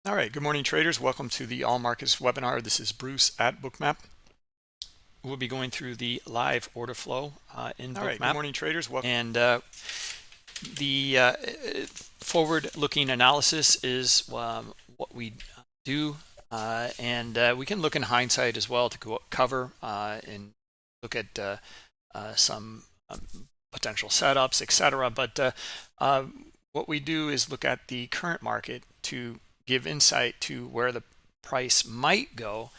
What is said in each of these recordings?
All right, good morning traders. Welcome to the All Markets webinar. This is Bruce at Bookmap. We'll be going through the live order flow in Bookmap. All right, good morning traders. Welcome. And the forward-looking analysis is what we do, and we can look in hindsight as well to cover and look at some potential setups, etc. But what we do is look at the current market to give insight to where the price might go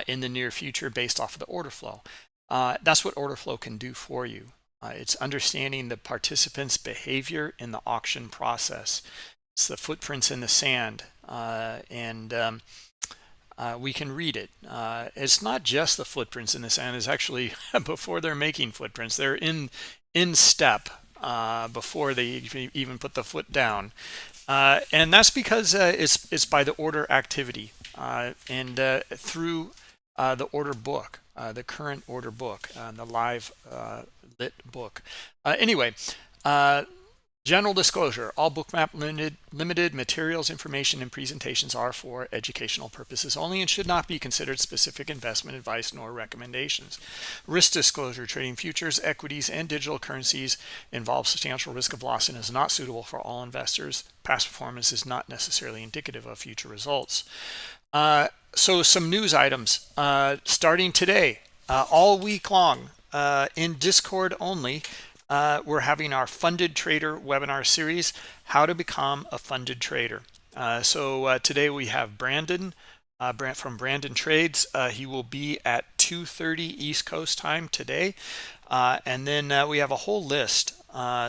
in the near future based off of the order flow. That's what order flow can do for you. It's understanding the participants' behavior in the auction process. It's the footprints in the sand, and we can read it. It's not just the footprints in the sand. It's actually before they're making footprints. They're in step before they even put the foot down. And that's because it's by the order activity and through the order book, the current order book, the live lit book. Anyway, general disclosure, all Bookmap limited materials, information, and presentations are for educational purposes only and should not be considered specific investment advice nor recommendations. Risk disclosure, trading futures, equities, and digital currencies involves substantial risk of loss and is not suitable for all investors. Past performance is not necessarily indicative of future results. So some news items starting today, all week long, in Discord only. We're having our funded trader webinar series, how to become a funded trader. So today we have Brandon from Brandon Trades. He will be at 2:30 East Coast time today. And then we have a whole list.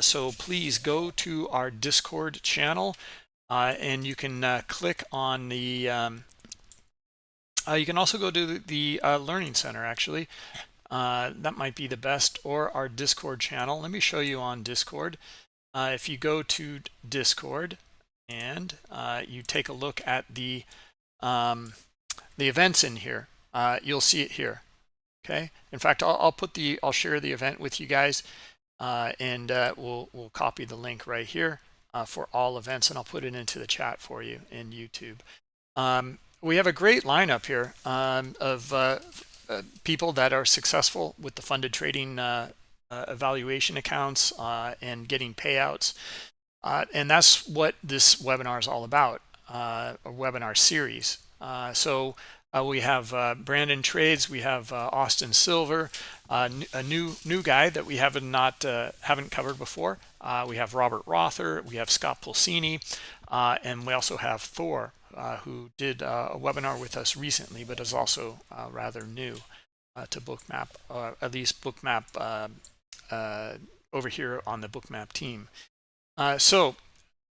So please go to our Discord channel and you can click on the, you can also go to the Learning Center actually. That might be the best, or our Discord channel. Let me show you on Discord. If you go to Discord and you take a look at the events in here, you'll see it here. Okay. In fact, I'll share the event with you guys, and we'll copy the link right here for all events, and I'll put it into the chat for you in YouTube. We have a great lineup here of people that are successful with the funded trading evaluation accounts and getting payouts. And that's what this webinar is all about, a webinar series. So we have Brandon Trades, we have Austin Silver, a new guy that we haven't covered before. We have Robert Rother, we have Scott Pulcini, and we also have Thor, who did a webinar with us recently, but is also rather new to Bookmap, at least Bookmap over here on the Bookmap team. So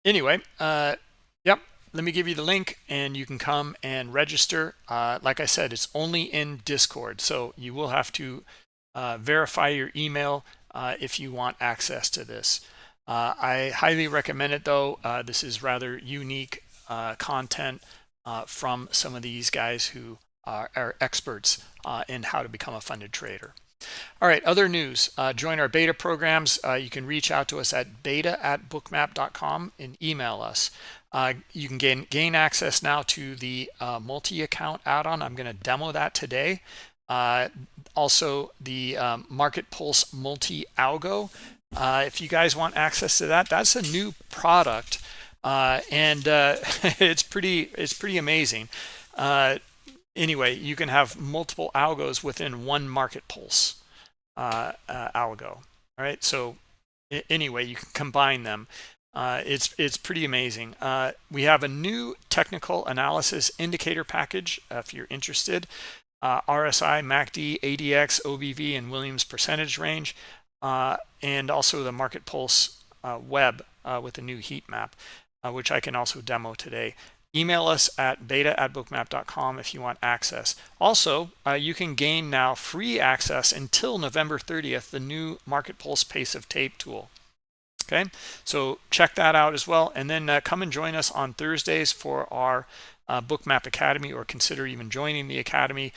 anyway, yep, let me give you the link and you can come and register. Like I said, it's only in Discord, so you will have to verify your email if you want access to this. I highly recommend it though. This is rather unique content from some of these guys who are experts in how to become a funded trader. All right, other news, join our beta programs. You can reach out to us at beta@bookmap.com and email us. You can gain access now to the multi-account add-on. I'm going to demo that today. Also the Market Pulse multi-algo. If you guys want access to that, that's a new product. And it's pretty amazing. Anyway, you can have multiple algos within one Market Pulse algo. All right, so anyway, you can combine them. It's pretty amazing. We have a new technical analysis indicator package if you're interested. RSI, MACD, ADX, OBV, and Williams percentage range, and also the Market Pulse web with a new heat map, which I can also demo today. Email us at beta@bookmap.com if you want access. Also, you can gain now free access until November 30th, the new Market Pulse Pace of Tape tool. Okay, so check that out as well. And then come and join us on Thursdays for our Bookmap Academy, or consider even joining the Academy.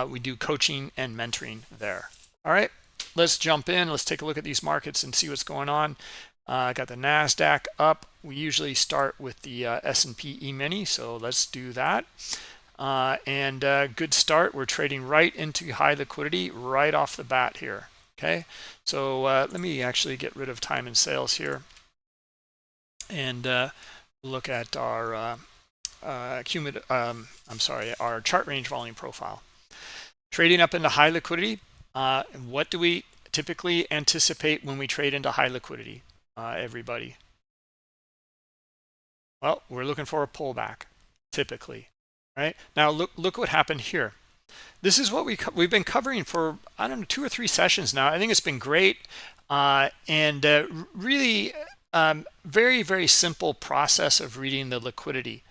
We do coaching and mentoring there. All right, let's jump in. Let's take a look at these markets and see what's going on. Got the NASDAQ up we usually start with the S&P E-mini, so let's do that. Good start. We're trading right into high liquidity right off the bat here. Okay, so let me actually get rid of time and sales here and look at our our chart range volume profile. Trading up into high liquidity. What do we typically anticipate when we trade into high liquidity, everybody? Well, we're looking for a pullback, typically, right? Now, look what happened here. This is what we've been covering for, I don't know, 2 or 3 sessions now. I think it's been great, really very, very simple process of reading the liquidity,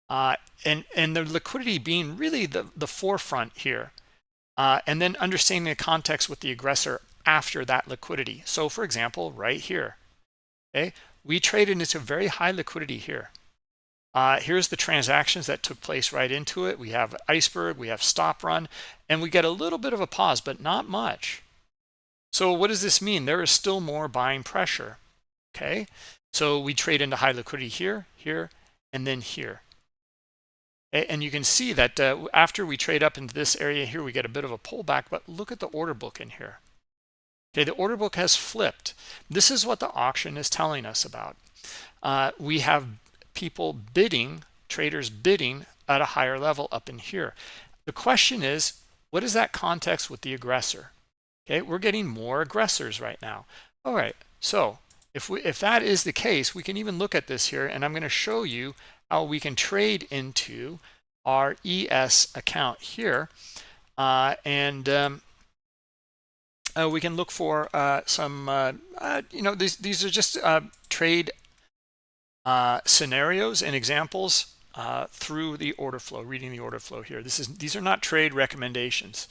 and the liquidity being really the forefront here, and then understanding the context with the aggressor after that liquidity. So, for example, right here, okay, we traded into very high liquidity here. Here's the transactions that took place right into it. We have iceberg, we have stop run, and we get a little bit of a pause, but not much. So what does this mean? There is still more buying pressure. Okay, so we trade into high liquidity here, here, and then here. And you can see that after we trade up into this area here, we get a bit of a pullback, but look at the order book in here. Okay, the order book has flipped. This is what the auction is telling us about. We have people bidding, traders bidding at a higher level up in here. The question is, what is that context with the aggressor? Okay, we're getting more aggressors right now. All right, so if that is the case, we can even look at this here, and I'm going to show you how we can trade into our ES account here, we can look for some, these are just trade scenarios and examples through the order flow, reading the order flow here. These are not trade recommendations.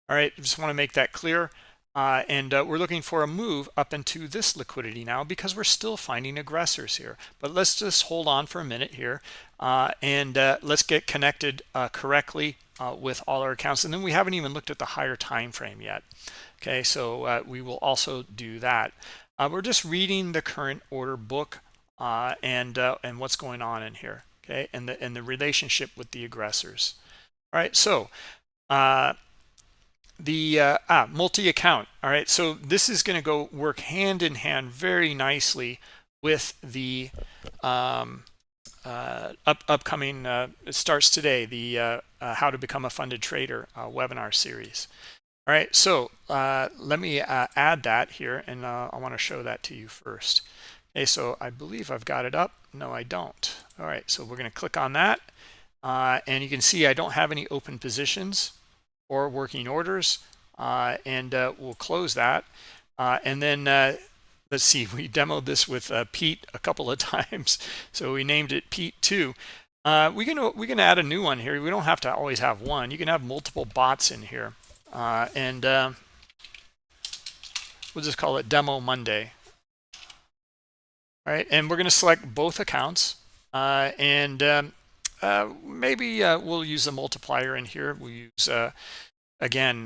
All right, I just want to make that clear. We're looking for a move up into this liquidity now because we're still finding aggressors here. But let's just hold on for a minute here, let's get connected correctly with all our accounts. And then we haven't even looked at the higher time frame yet. Okay, so we will also do that. We're just reading the current order book and what's going on in here. Okay, and the relationship with the aggressors. All right, so the multi-account. All right, so this is going to go work hand in hand very nicely with the upcoming it starts today, the how to become a funded trader webinar series. All right, so let me add that here, and I want to show that to you first. Okay, so I believe I've got it up. No, I don't. All right, so we're going to click on that, and you can see I don't have any open positions or working orders, we'll close that. And then let's see, we demoed this with Pete a couple of times, so we named it Pete 2. We can add a new one here. We don't have to always have one. You can have multiple bots in here, we'll just call it Demo Monday. All right, and we're going to select both accounts, maybe we'll use a multiplier in here. We'll use again,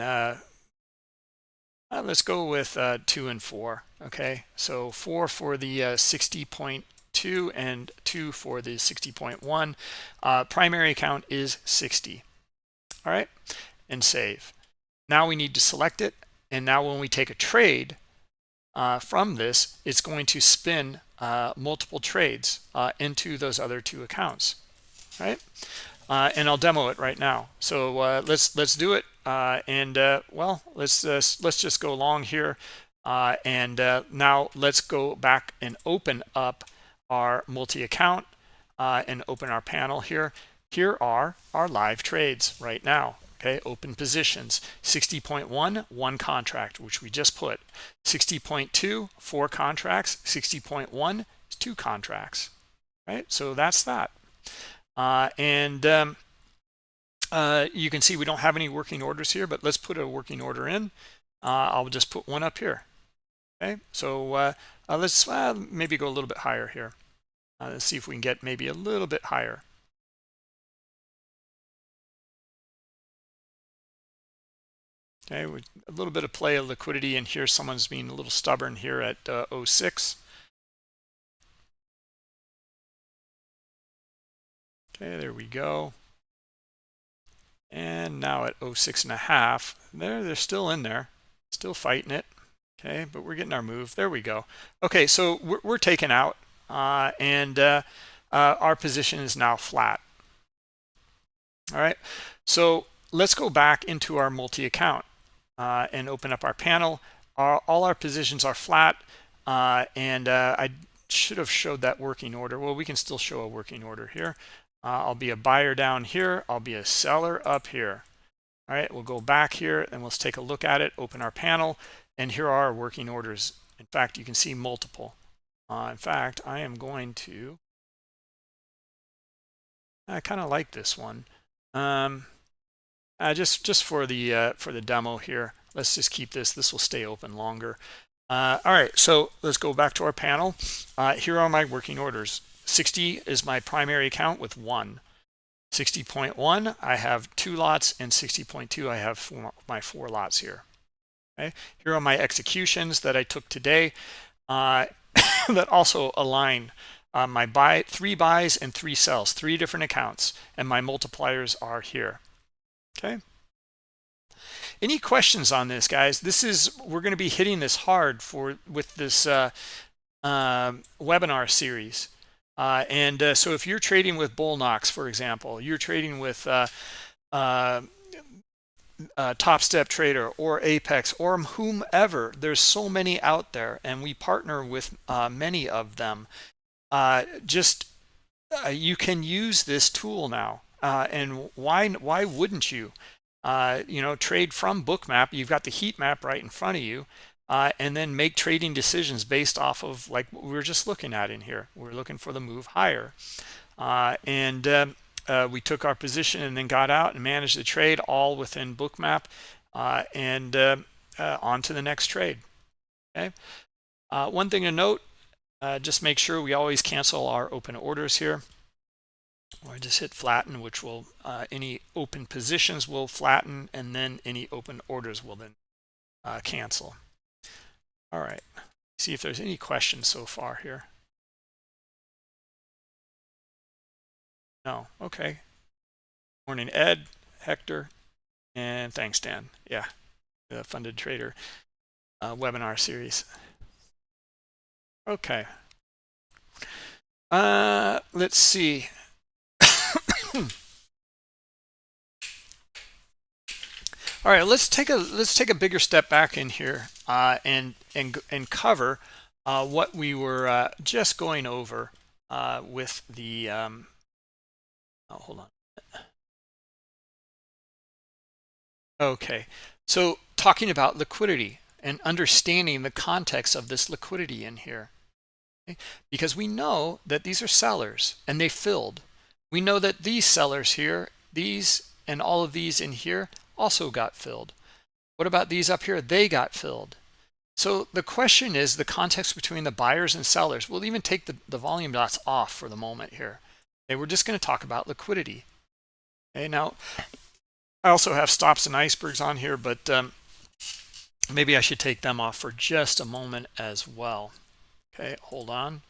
let's go with 2 and 4. Okay, so 4 for the 60.2 and 2 for the 60.1. Primary account is 60. All right, and save. Now we need to select it, and now when we take a trade from this, it's going to spin multiple trades into those other 2 accounts. Right, and I'll demo it right now. So let's do it, well, let's just go along here, now let's go back and open up our multi-account and open our panel here. Here are our live trades right now. Okay, open positions. 60.1, 1 contract, which we just put. 60.2, 4 contracts. 60.1 is 2 contracts. Right, so that's that. You can see we don't have any working orders here, but let's put a working order in. I'll just put one up here. Okay, so let's maybe go a little bit higher here. Let's see if we can get maybe a little bit higher. Okay, with a little bit of play of liquidity, and here someone's being a little stubborn here at 06. Okay, there we go. And now at 06.5, they're still in there, still fighting it. Okay, but we're getting our move. There we go. Okay, so we're taken out, and our position is now flat. All right, so let's go back into our multi-account and open up our panel. All our positions are flat, and I should have showed that working order. Well, we can still show a working order here. I'll be a buyer down here. I'll be a seller up here. All right, we'll go back here and let's take a look at it, open our panel, and here are our working orders. In fact, you can see multiple. In fact, I am going to, I kind of like this one. Just for the demo here, let's just keep this. This will stay open longer. All right, so let's go back to our panel. Here are my working orders. 60 is my primary account with 1. 60.1, I have 2 lots, and 60.2, I have my 4 lots here. Okay, here are my executions that I took today that also align my 3 buys and 3 sells, 3 different accounts, and my multipliers are here. Okay. Any questions on this, guys? We're going to be hitting this hard with this webinar series. So if you're trading with Bullnox, for example, you're trading with Top Step Trader or Apex or whomever, there's so many out there, and we partner with many of them. You can use this tool now, and why wouldn't you? Trade from Bookmap. You've got the heat map right in front of you. And then make trading decisions based off of like what we were just looking at in here. We're looking for the move higher. We took our position and then got out and managed the trade all within Bookmap, and on to the next trade. Okay. One thing to note, just make sure we always cancel our open orders here. Or just hit flatten, which will, any open positions will flatten, and then any open orders will then cancel. All right, see if there's any questions so far here. No, okay. Morning, Ed, Hector, and thanks, Dan. Yeah, the Funded Trader webinar series. Okay. Let's see. All right, let's take a bigger step back in here and cover what we were just going over with the. Hold on. Okay, so talking about liquidity and understanding the context of this liquidity in here, okay? Because we know that these are sellers and they filled. We know that these sellers here, these and all of these in here also got filled. What about these up here? They got filled. So the question is the context between the buyers and sellers. We'll even take the volume dots off for the moment here. Okay, we're just going to talk about liquidity. Okay, now I also have stops and icebergs on here, but maybe I should take them off for just a moment as well. Okay, hold on.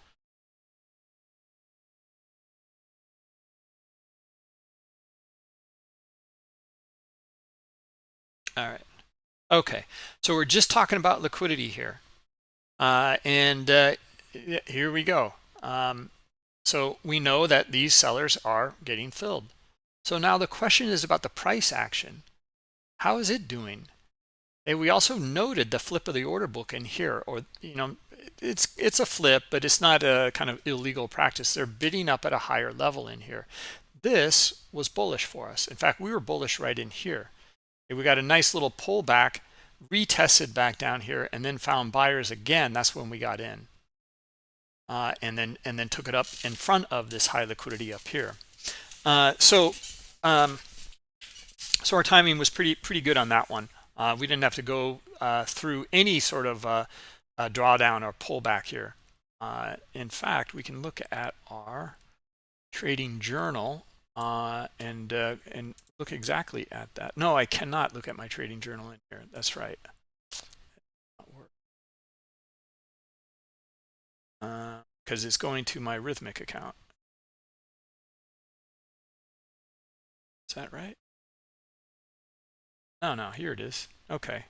All right. Okay, so we're just talking about liquidity here. Here we go. So we know that these sellers are getting filled. So now the question is about the price action. How is it doing? And we also noted the flip of the order book in here, or it's a flip, but it's not a kind of illegal practice. They're bidding up at a higher level in here. This was bullish for us. In fact, we were bullish right in here. We got a nice little pullback, retested back down here, and then found buyers again. That's when we got in, and then took it up in front of this high liquidity up here. So our timing was pretty good on that one. We didn't have to go through any sort of drawdown or pullback here. In fact, we can look at our trading journal and look exactly at that. No, I cannot look at my trading journal in here. That's right. Because it's going to my Rhythmic account. that right? No, here it is. Okay.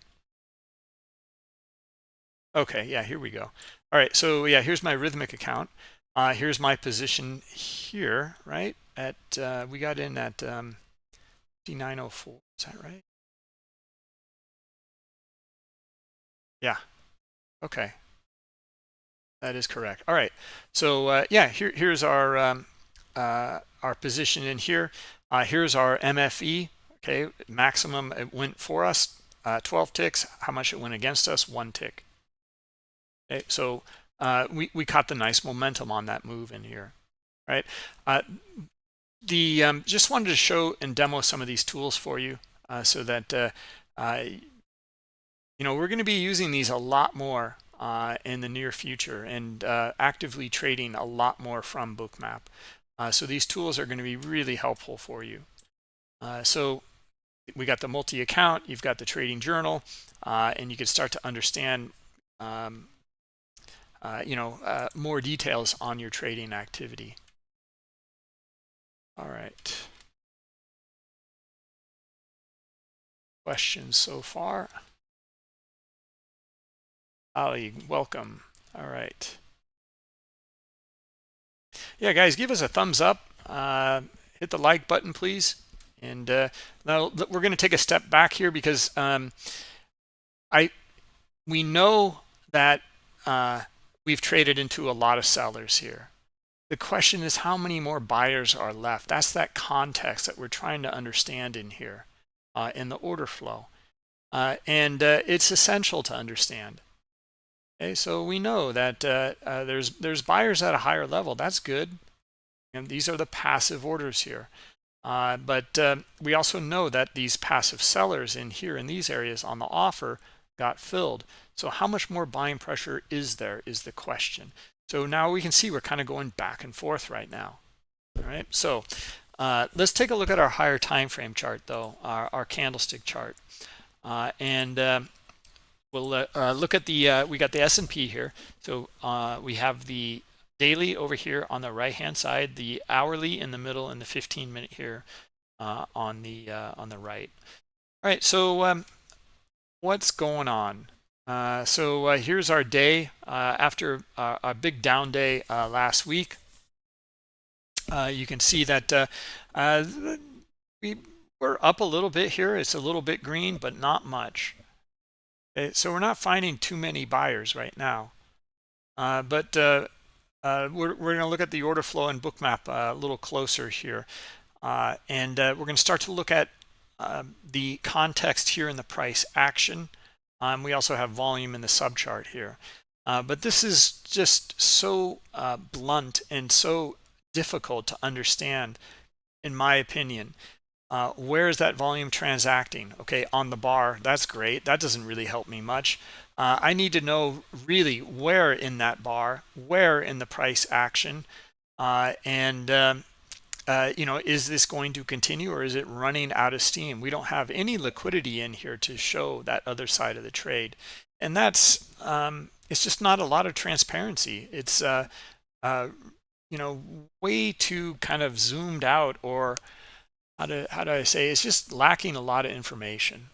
Okay, yeah, here we go. All right, so yeah, here's my Rhythmic account. Here's my position here, right? At we got in at 904. Is that right? Yeah. Okay, that is correct. All right. So yeah, here's our position in here. Here's our MFE. Okay, maximum it went for us 12 ticks. How much it went against us? 1 tick. Okay, so we caught the nice momentum on that move in here, right? Just wanted to show and demo some of these tools for you so that we're going to be using these a lot more in the near future and actively trading a lot more from Bookmap. So these tools are going to be really helpful for you. So we got the multi-account, you've got the trading journal, and you can start to understand more details on your trading activity. All right. Questions so far? Ali, welcome. All right. Yeah, guys, give us a thumbs up. Hit the like button, please. And now we're going to take a step back here because we know that we've traded into a lot of sellers here. The question is how many more buyers are left? That's that context that we're trying to understand in here in the order flow. And it's essential to understand. Okay, so we know that there's buyers at a higher level. That's good. And these are the passive orders here. But we also know that these passive sellers in here in these areas on the offer got filled. So how much more buying pressure is there is the question. So now we can see we're kind of going back and forth right now. All right, so let's take a look at our higher time frame chart though, our candlestick chart. We'll look at we got the S&P here. So we have the daily over here on the right hand side, the hourly in the middle, and the 15-minute here on the right. All right, so what's going on? So here's our day after a big down day last week. You can see that we're up a little bit here. It's a little bit green, but not much. Okay, so we're not finding too many buyers right now. But we're going to look at the order flow and Bookmap a little closer here. And we're going to start to look at the context here in the price action. We also have volume in the subchart here. But this is just so blunt and so difficult to understand, in my opinion. Where is that volume transacting? Okay, on the bar, that's great. That doesn't really help me much. I need to know really where in that bar, where in the price action, is this going to continue or is it running out of steam? We don't have any liquidity in here to show that other side of the trade, and that's it's just not a lot of transparency. It's way too kind of zoomed out, or how do I say, it's just lacking a lot of information,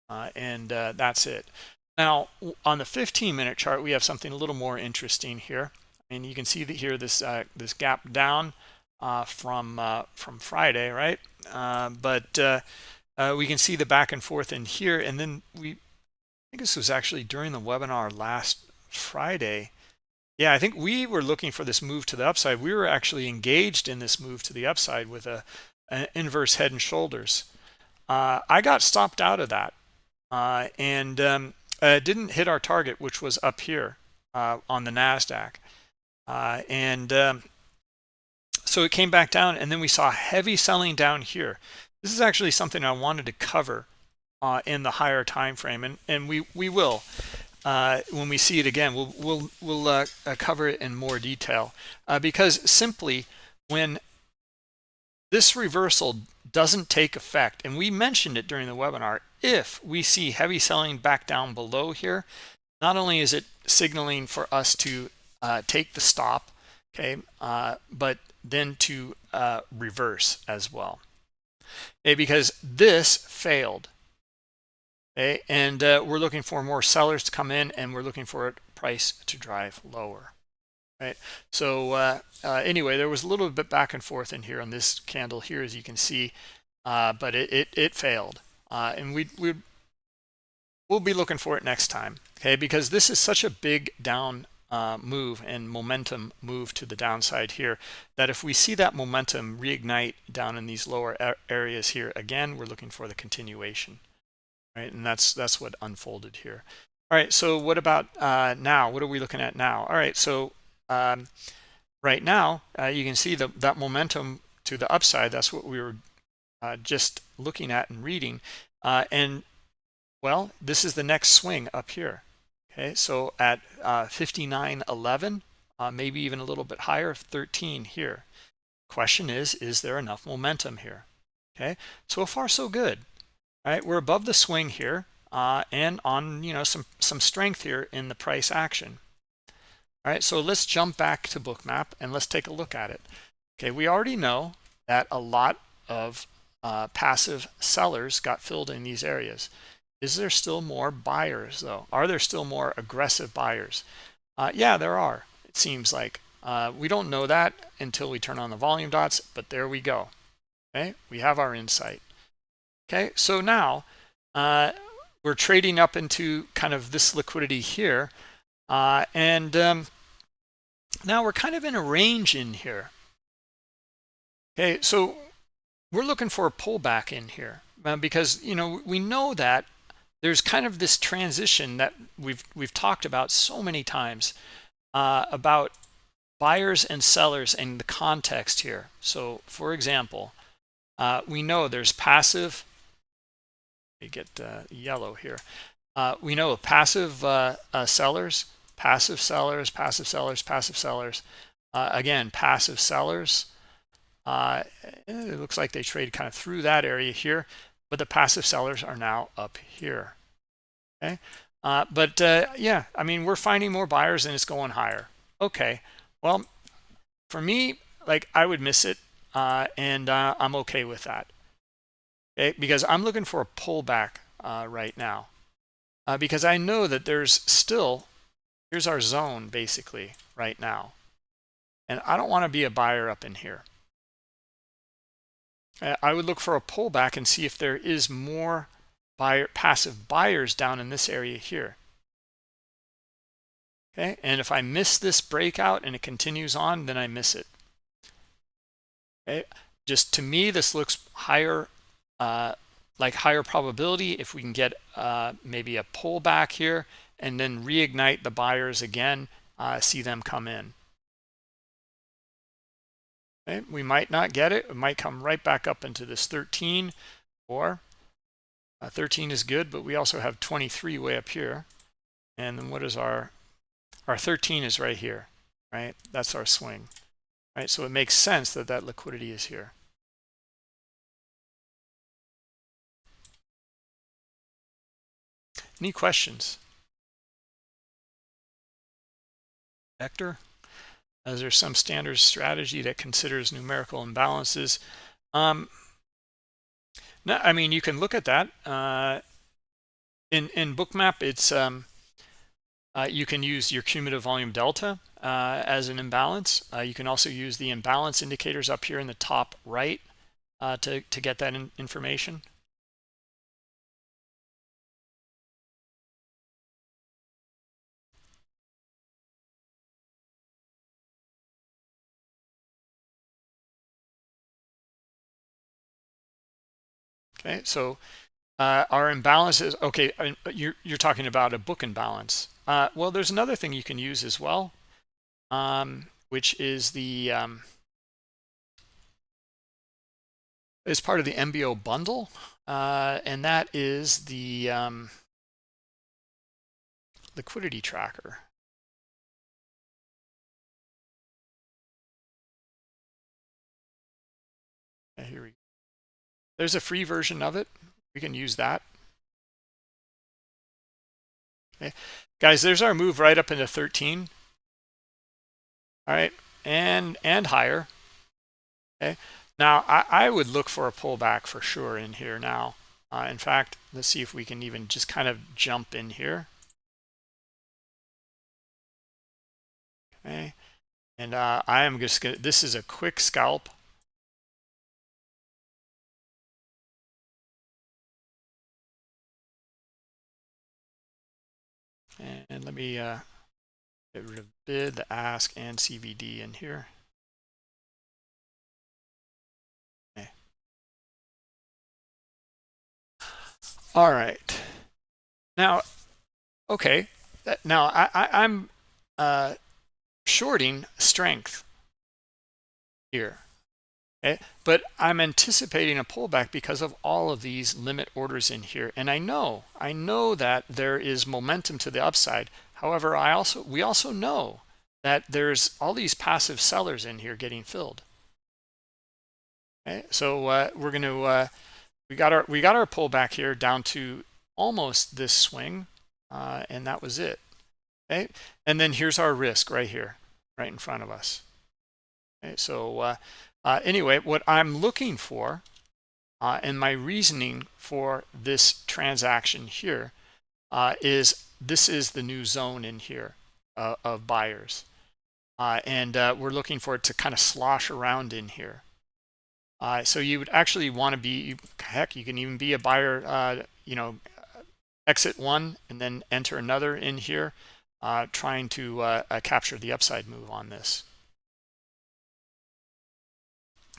and that's it. Now on the 15-minute chart we have something a little more interesting here, and you can see that here this gap down from Friday, right? But we can see the back and forth in here, and then I think this was actually during the webinar last Friday. Yeah, I think we were looking for this move to the upside. We were actually engaged in this move to the upside with an inverse head and shoulders. I got stopped out of that and didn't hit our target, which was up here on the NASDAQ. So it came back down, and then we saw heavy selling down here. This is actually something I wanted to cover in the higher time frame, and we will when we see it again. We'll cover it in more detail because simply when this reversal doesn't take effect, and we mentioned it during the webinar, if we see heavy selling back down below here, not only is it signaling for us to take the stop, okay, but then to reverse as well. okay, because this failed. Okay, and we're looking for more sellers to come in, and we're looking for a price to drive lower. Right. So anyway, there was a little bit back and forth in here on this candle here, as you can see, but it failed, and we'll be looking for it next time. Okay, because this is such a big down move and momentum move to the downside here, that if we see that momentum reignite down in these lower areas here again, we're looking for the continuation, right? And that's what unfolded here. All right, so what about now? What are we looking at now? All right, so right now you can see that momentum to the upside. That's what we were just looking at and reading, and well, this is the next swing up here. Okay, so at 59.11, maybe even a little bit higher, 13 here. Question is there enough momentum here? Okay, so far so good. All right, we're above the swing here, and on some strength here in the price action. All right, so let's jump back to Bookmap and let's take a look at it. Okay, we already know that a lot of passive sellers got filled in these areas. Is there still more buyers though? Are there still more aggressive buyers? Yeah, there are. It seems like we don't know that until we turn on the volume dots, but there we go. Okay, we have our insight. Okay, so now we're trading up into kind of this liquidity here, and now we're kind of in a range in here. Okay, so we're looking for a pullback in here because we know that there's kind of this transition that we've talked about so many times about buyers and sellers and the context here. So for example, we know there's passive. Let me get yellow here. We know passive sellers, passive sellers, passive sellers, passive sellers. Again, passive sellers. It looks like they trade kind of through that area here, but the passive sellers are now up here. Okay, but yeah, I mean, we're finding more buyers and it's going higher. Okay, well, for me, like, I would miss it, and I'm okay with that. Okay, because I'm looking for a pullback right now, because I know that here's our zone basically right now, and I don't want to be a buyer up in here. I would look for a pullback and see if there is more passive buyers down in this area here. Okay, and if I miss this breakout and it continues on, then I miss it. Okay, just to me, this looks higher, like higher probability if we can get maybe a pullback here and then reignite the buyers again, see them come in. Okay, we might not get it. It might come right back up into this 13, or 13 is good, but we also have 23 way up here. And then what is our 13 is right here, right? That's our swing, right? So it makes sense that that liquidity is here. Any questions? Hector? Is there some standard strategy that considers numerical imbalances? No, I mean, you can look at that. In Bookmap, it's you can use your cumulative volume delta as an imbalance. You can also use the imbalance indicators up here in the top right to get that information. Okay, so our imbalance is okay. You're talking about a book imbalance. Well, there's another thing you can use as well, which is the is part of the MBO bundle, and that is the liquidity tracker. Here we go. There's a free version of it. We can use that. Okay, guys, there's our move right up into 13. All right, and higher. Okay, Now, I would look for a pullback for sure in here now. In fact, let's see if we can even just kind of jump in here. Okay. And I am just going to, this is a quick scalp. And let me get rid of bid, the ask, and CVD in here. Okay. All right. Now, okay. Now I'm shorting strength here. Okay. But I'm anticipating a pullback because of all of these limit orders in here. And I know that there is momentum to the upside. However, we also know that there's all these passive sellers in here getting filled. Okay. So we're going to we got our pullback here down to almost this swing, and that was it. Okay. And then here's our risk right here, right in front of us. Okay. So anyway, what I'm looking for and my reasoning for this transaction here is this is the new zone in here of buyers. And we're looking for it to kind of slosh around in here. So you would actually want to be, heck, you can even be a buyer, you know, exit one and then enter another in here, trying to capture the upside move on this.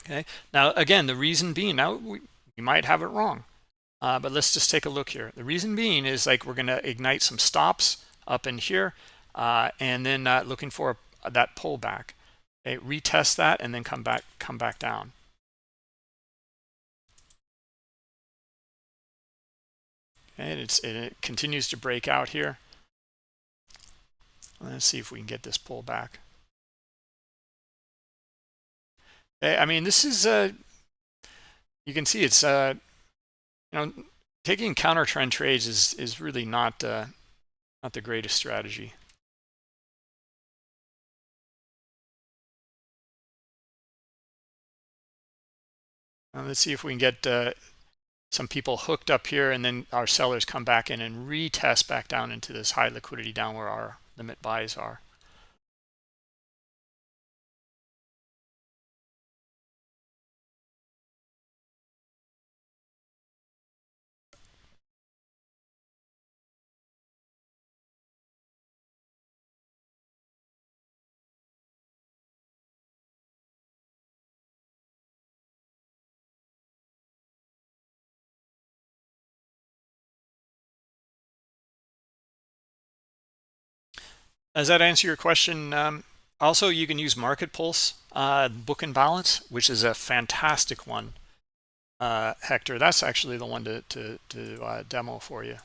Okay. Now, again, the reason being, now we might have it wrong, but let's just take a look here. The reason being is like we're going to ignite some stops up in here, and then looking for that pullback. Okay, retest that and then come back down. And it continues to break out here. Let's see if we can get this pullback. Okay, I mean, this is you can see it's you know, taking counter trend trades is really not the greatest strategy. Let's see if we can get some people hooked up here, and then our sellers come back in and retest back down into this high liquidity down where our limit buys are. Does that answer your question? Also, you can use Market Pulse, Book and Balance, which is a fantastic one. Hector, that's actually the one to demo for you.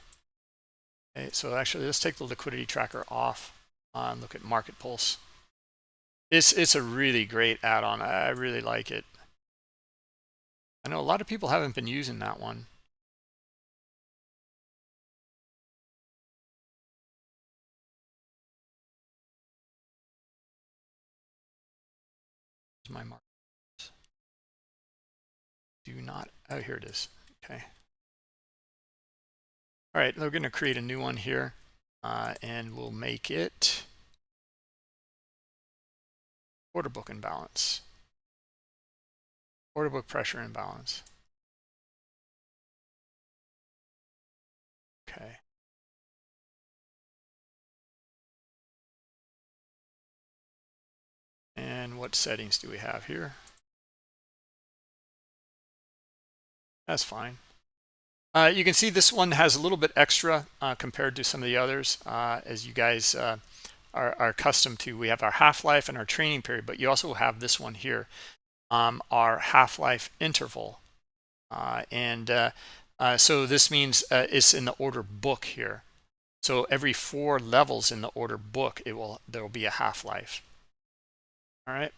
Okay, so actually, let's take the liquidity tracker off and look at Market Pulse. It's a really great add-on. I really like it. I know a lot of people haven't been using that one. My mark. Do not. Oh, here it is. Okay. All right, we're going to create a new one here, and we'll make it order book imbalance, order book pressure imbalance. Okay. And what settings do we have here? That's fine. You can see this one has a little bit extra compared to some of the others, as you guys are accustomed to. We have our half-life and our training period, but you also have this one here, our half-life interval. So this means it's in the order book here. So every 4 levels in the order book, there will be a half-life. All right.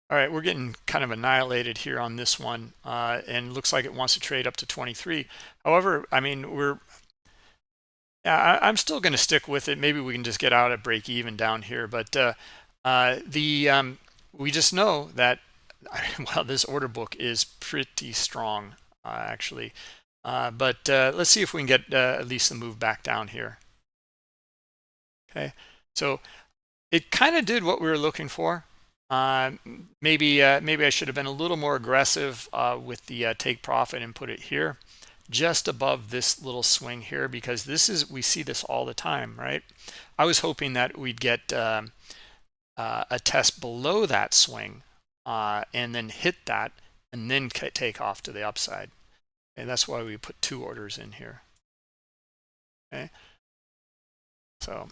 All right, we're getting kind of annihilated here on this one, and looks like it wants to trade up to 23. However, I mean, I'm still going to stick with it. Maybe we can just get out at break even down here, but We just know that well, this order book is pretty strong, actually. But let's see if we can get at least the move back down here. Okay, so it kind of did what we were looking for. Maybe I should have been a little more aggressive with the take profit and put it here, just above this little swing here, because we see this all the time, right? I was hoping that we'd get a test below that swing and then hit that and then take off to the upside. And that's why we put 2 orders in here. Okay, so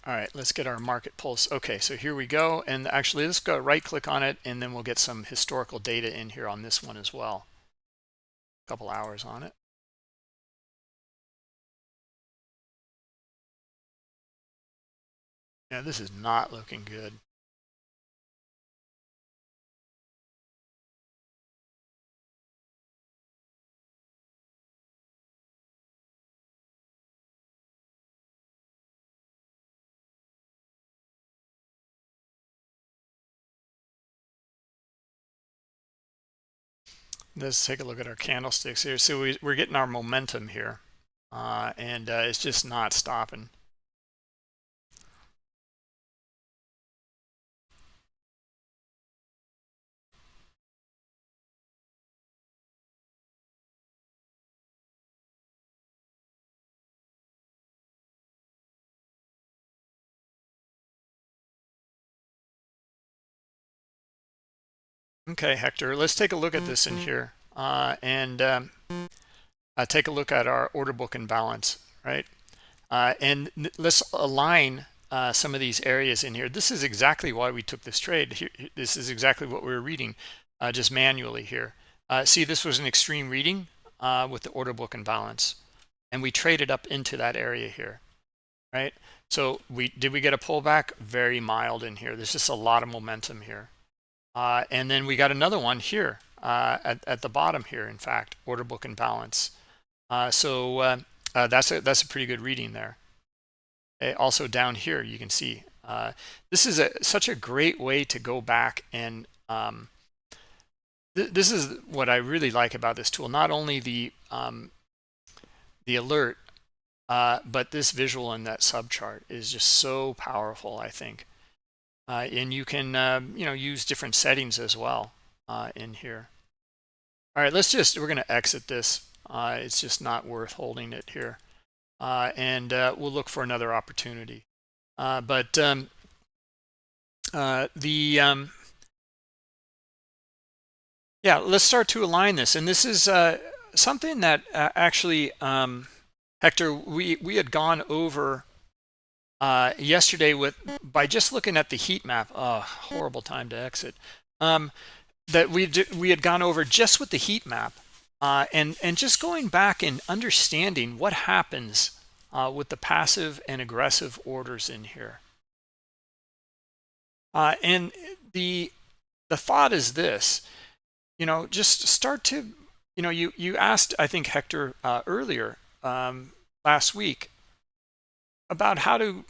all right, let's get our market pulse. Okay, so here we go. And actually, let's go right click on it, and then we'll get some historical data in here on this one as well. A couple hours on it. Yeah, this is not looking good. Let's take a look at our candlesticks here. So we're getting our momentum here, and it's just not stopping. Okay, Hector, let's take a look at this in here and take a look at our order book imbalance, right? And let's align some of these areas in here. This is exactly why we took this trade. Here, this is exactly what we were reading, just manually here. See, this was an extreme reading with the order book imbalance, and we traded up into that area here, right? So did we get a pullback? Very mild in here. There's just a lot of momentum here. And then we got another one here at the bottom here, in fact, order book imbalance. So that's a pretty good reading there. Okay, also down here, you can see this is such a great way to go back and this is what I really like about this tool. Not only the alert, but this visual in that subchart is just so powerful, I think. And you can use different settings as well in here. All right, we're going to exit this. It's just not worth holding it here, and we'll look for another opportunity. Yeah, let's start to align this, and this is something that actually, Hector, we had gone over yesterday by just looking at the heat map. Horrible time to exit. That we had gone over just with the heat map, and just going back and understanding what happens with the passive and aggressive orders in here. And the thought is this, just start to, you asked, I think, Hector, earlier last week about how to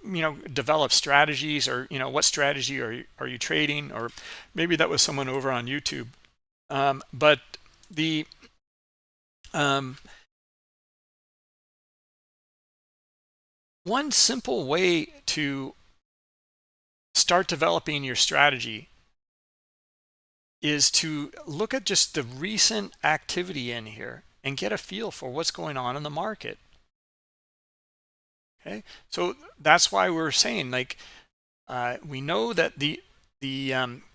develop strategies, or what strategy are you trading, or maybe that was someone over on YouTube. But the one simple way to start developing your strategy is to look at just the recent activity in here and get a feel for what's going on in the market. Okay, so that's why we're saying, like, we know that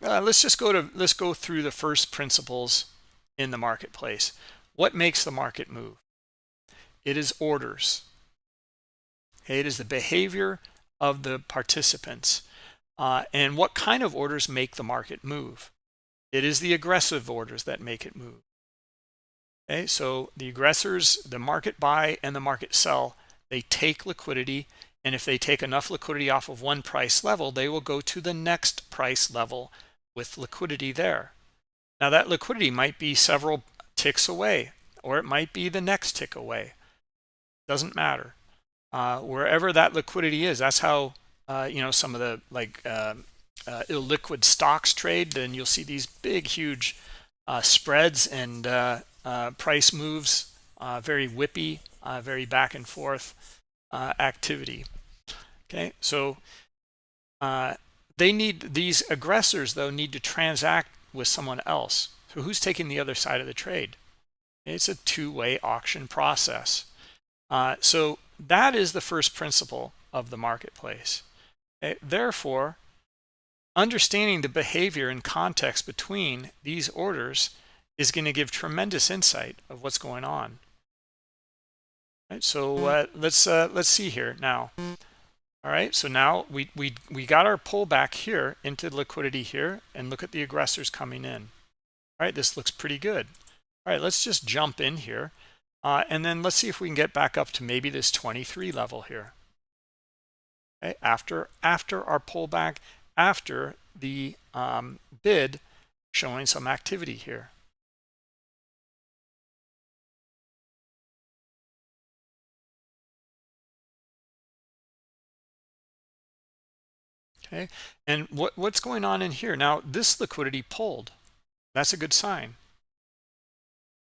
let's go through the first principles in the marketplace. What makes the market move? It is orders. Okay, it is the behavior of the participants. And what kind of orders make the market move? It is the aggressive orders that make it move. Okay, so the aggressors, the market buy and the market sell, they take liquidity, and if they take enough liquidity off of one price level, they will go to the next price level with liquidity there. Now that liquidity might be several ticks away, or it might be the next tick away. Doesn't matter. Wherever that liquidity is, that's how some of the illiquid stocks trade. Then you'll see these big, huge spreads and price moves, very whippy, very back and forth activity. Okay, so these aggressors though need to transact with someone else. So who's taking the other side of the trade? It's a two-way auction process. So that is the first principle of the marketplace. Okay? Therefore, understanding the behavior and context between these orders is going to give tremendous insight of what's going on. Right, so let's see here now. All right, so now we got our pullback here into liquidity here, and look at the aggressors coming in. All right, this looks pretty good. All right, let's just jump in here, and then let's see if we can get back up to maybe this 23 level here. Okay, after our pullback, after the bid showing some activity here. Okay, and what's going on in here now? This liquidity pulled. That's a good sign.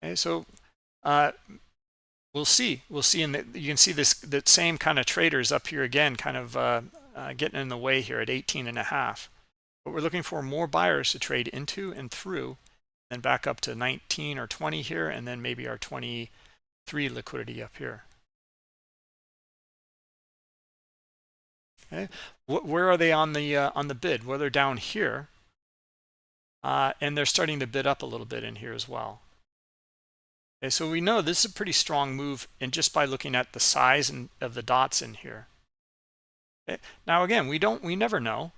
Okay, so we'll see in you can see that same kind of traders up here again, kind of getting in the way here at 18.5. But we're looking for more buyers to trade into and through, then back up to 19 or 20 here, and then maybe our 23 liquidity up here. Okay, where are they on the bid? Well, they're down here, and they're starting to bid up a little bit in here as well. Okay, so we know this is a pretty strong move, and just by looking at the size of the dots in here. Okay, now again, we never know,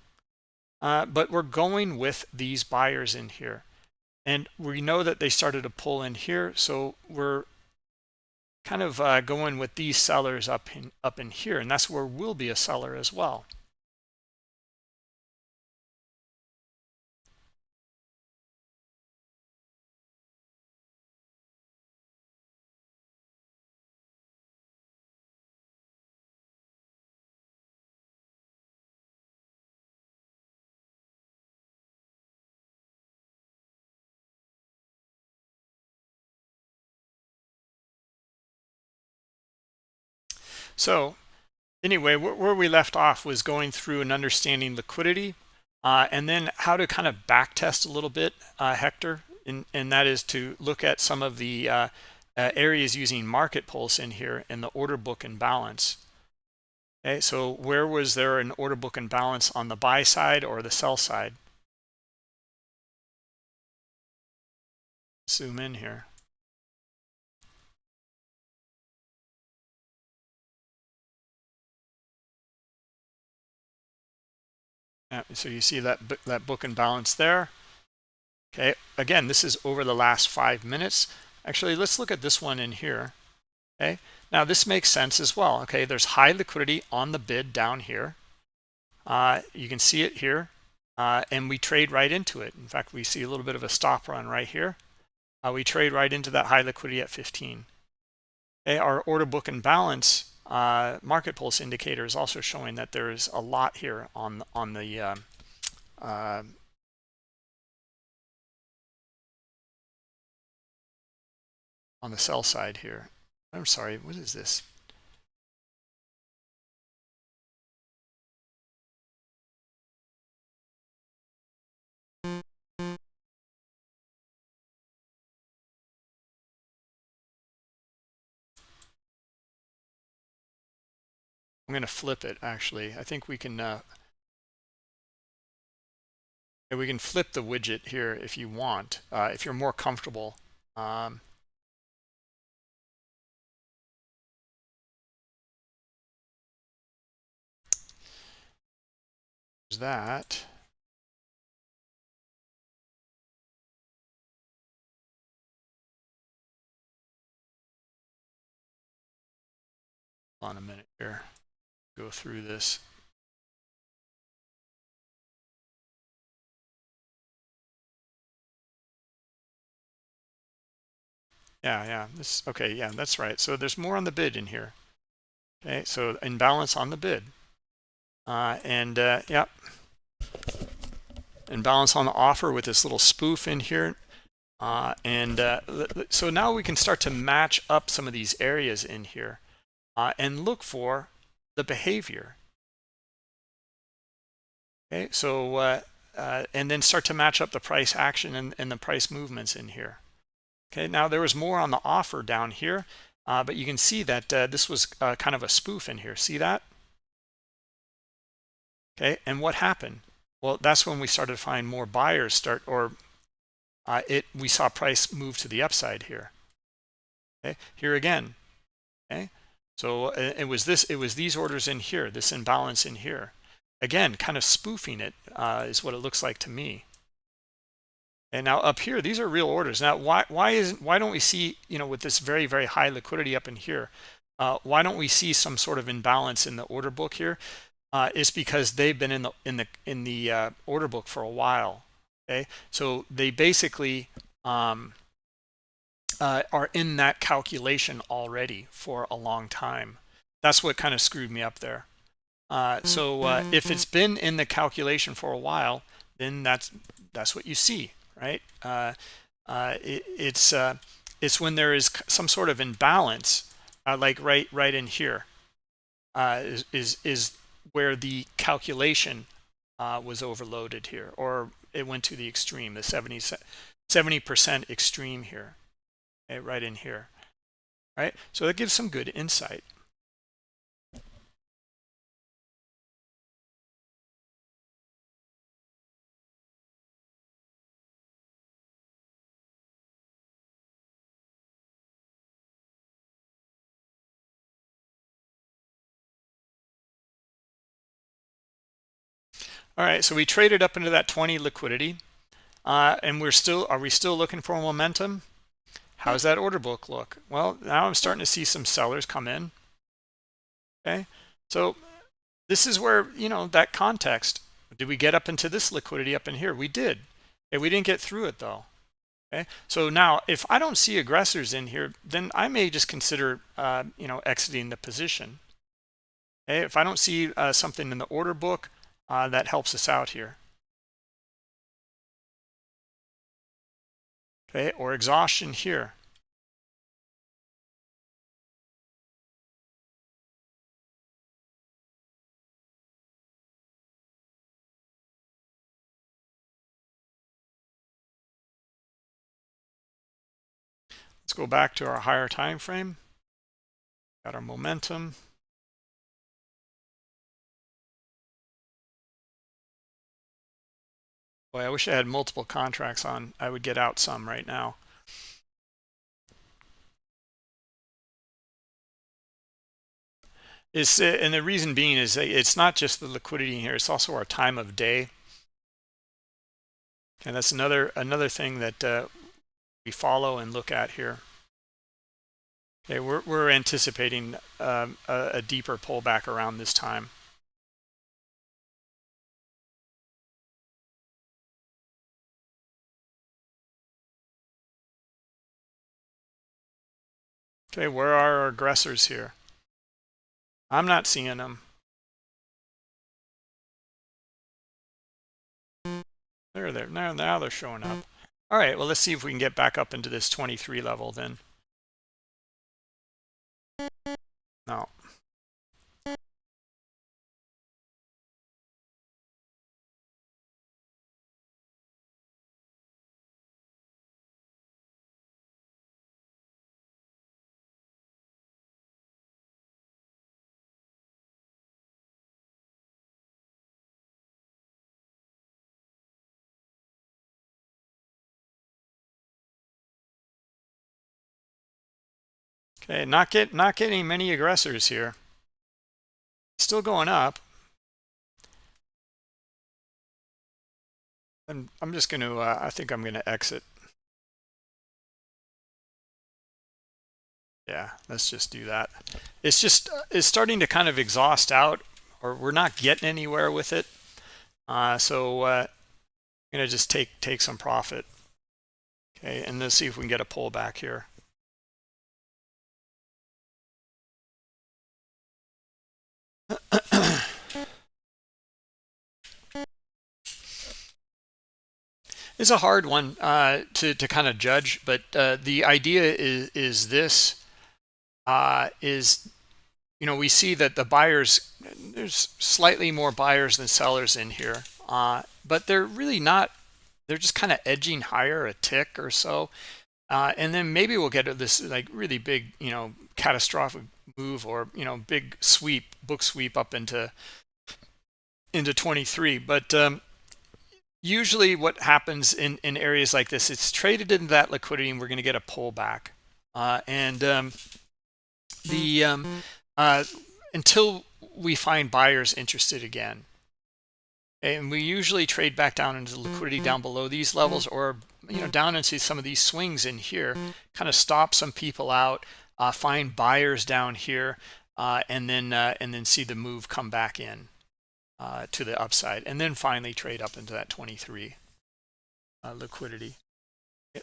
but we're going with these buyers in here, and we know that they started to pull in here, so we're kind of going with these sellers up in here, and that's where we'll be a seller as well. So anyway, where we left off was going through and understanding liquidity, and then how to kind of back test a little bit, Hector, and that is to look at some of the areas using market pulse in here in the order book and balance. Okay, so where was there an order book and balance on the buy side or the sell side? Zoom in here. So you see that book and balance there. Okay, again, this is over the last 5 minutes. Actually, let's look at this one in here. Okay, now this makes sense as well. Okay, there's high liquidity on the bid down here. You can see it here, and we trade right into it. In fact, we see a little bit of a stop run right here. We trade right into that high liquidity at 15. Okay, our order book and balance market pulse indicator is also showing that there is a lot here on the sell side here. I'm sorry, what is this? I'm going to flip it, actually. I think we can flip the widget here if you want, if you're more comfortable. That. Hold on a minute here. Go through this. Yeah, this okay, yeah, that's right. So there's more on the bid in here. Okay, so imbalance on the bid. Yep, imbalance on the offer with this little spoof in here. So now we can start to match up some of these areas in here and look for the behavior. Okay, so and then start to match up the price action and the price movements in here. Okay, now there was more on the offer down here, but you can see that this was kind of a spoof in here. See that? Okay, and what happened? Well, that's when we started to find more buyers we saw price move to the upside here. Okay, here again. Okay, so it was these orders in here, this imbalance in here. Again, kind of spoofing it is what it looks like to me. And now up here, these are real orders. Now, why don't we see, with this very, very high liquidity up in here, why don't we see some sort of imbalance in the order book here? It's because they've been in the order book for a while. Okay, so they basically are in that calculation already for a long time. That's what kind of screwed me up there. So if it's been in the calculation for a while, then that's what you see, right? It's when there is some sort of imbalance, like right in here, is where the calculation was overloaded here, or it went to the extreme, the 70% extreme here, okay, right in here, right? So that gives some good insight. All right, so we traded up into that 20 liquidity, and are we still looking for momentum? How's that order book look? Well, now I'm starting to see some sellers come in. Okay, so this is where, that context. Did we get up into this liquidity up in here? We did. Okay, we didn't get through it though. Okay, so now if I don't see aggressors in here, then I may just consider, exiting the position. Okay, if I don't see something in the order book that helps us out here. Okay, or exhaustion here. Let's go back to our higher time frame. Got our momentum. Boy, I wish I had multiple contracts on. I would get out some right now. And the reason being is that it's not just the liquidity in here, it's also our time of day. And that's another thing that we follow and look at here. Okay, we're anticipating a deeper pullback around this time. Okay, where are our aggressors here? I'm not seeing them. They're there. Now they're showing up. All right, well, let's see if we can get back up into this 23 level then. No. Okay, not getting many aggressors here. Still going up. I'm just going to, I think I'm going to exit. Yeah, let's just do that. It's starting to kind of exhaust out, or we're not getting anywhere with it. So I'm going to just take some profit. Okay, and let's see if we can get a pullback here. It's a hard one to kind of judge, but the idea is this is, we see that the buyers, there's slightly more buyers than sellers in here, but they're really not. They're just kind of edging higher a tick or so, and then maybe we'll get this like really big, catastrophic move, or big sweep, book sweep up into 23. But usually what happens in areas like this, it's traded into that liquidity and we're going to get a pullback, and the until we find buyers interested again. And we usually trade back down into the liquidity down below these levels, or down into some of these swings in here, kind of stop some people out, find buyers down here, and then see the move come back in to the upside, and then finally trade up into that 23 liquidity.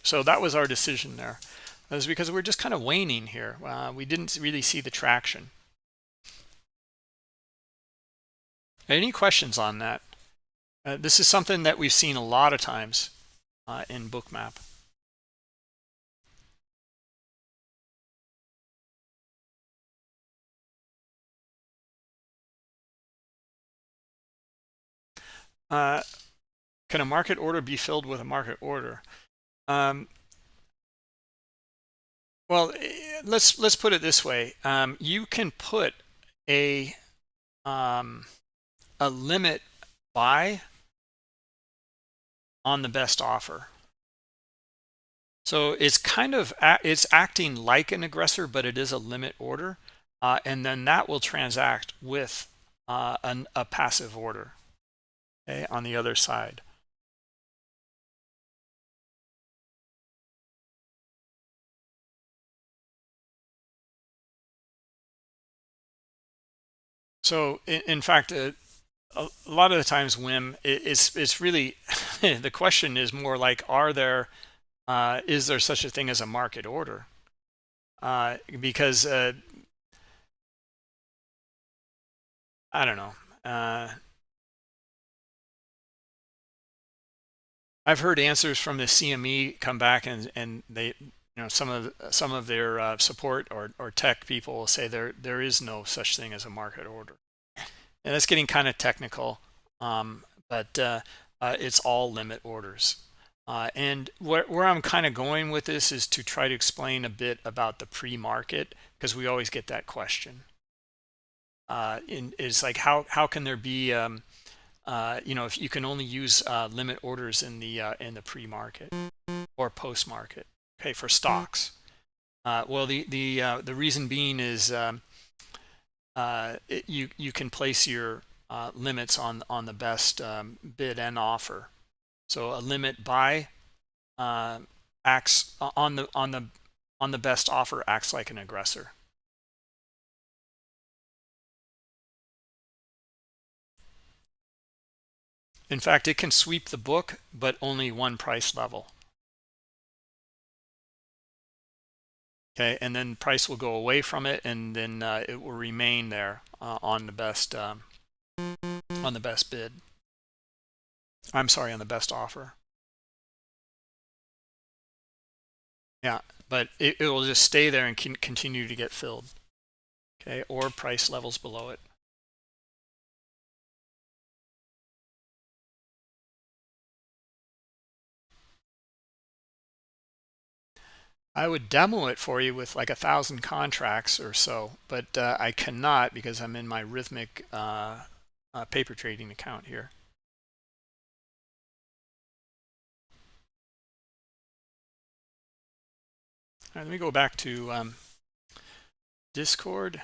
So that was our decision there. That was because we're just kind of waning here. We didn't really see the traction. Any questions on that? This is something that we've seen a lot of times in Bookmap. Can a market order be filled with a market order? Well, let's put it this way. You can put a limit buy on the best offer. So it's kind of it's acting like an aggressor, but it is a limit order, and then that will transact with a passive order, okay, on the other side. So in fact, a lot of the times, Wim, it's really the question is more like, is there such a thing as a market order? Because I don't know. I've heard answers from the CME come back, and they, some of their support or tech people will say there is no such thing as a market order, and that's getting kind of technical. But it's all limit orders. And where I'm kind of going with this is to try to explain a bit about the pre-market, because we always get that question. Is like, how can there be if you can only use limit orders in the pre-market or post-market, okay, for stocks. Well, the reason being is you can place your limits on the best bid and offer. So a limit buy acts on the best offer, acts like an aggressor. In fact, it can sweep the book, but only one price level. Okay, and then price will go away from it, and then it will remain there on the best bid. I'm sorry, on the best offer. Yeah, but it will just stay there and can continue to get filled. Okay, or price levels below it. I would demo it for you with like 1,000 contracts or so, but I cannot, because I'm in my Rhythmic paper trading account here. All right, let me go back to Discord.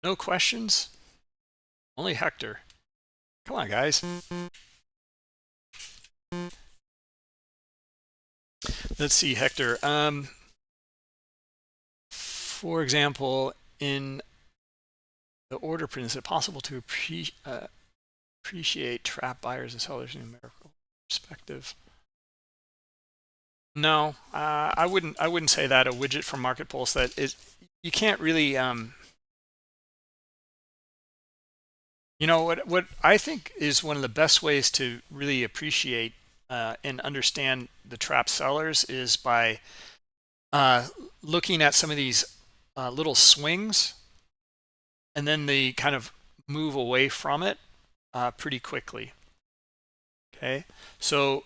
No questions? Only Hector. Come on, guys. Let's see, Hector. For example, in the order print, is it possible to appreciate trap buyers and sellers in numerical perspective? No, I wouldn't say that. A widget from Market Pulse, that is, you can't really You know what I think is one of the best ways to really appreciate and understand the trap sellers is by uh, looking at some of these little swings, and then they kind of move away from it pretty quickly. Okay, so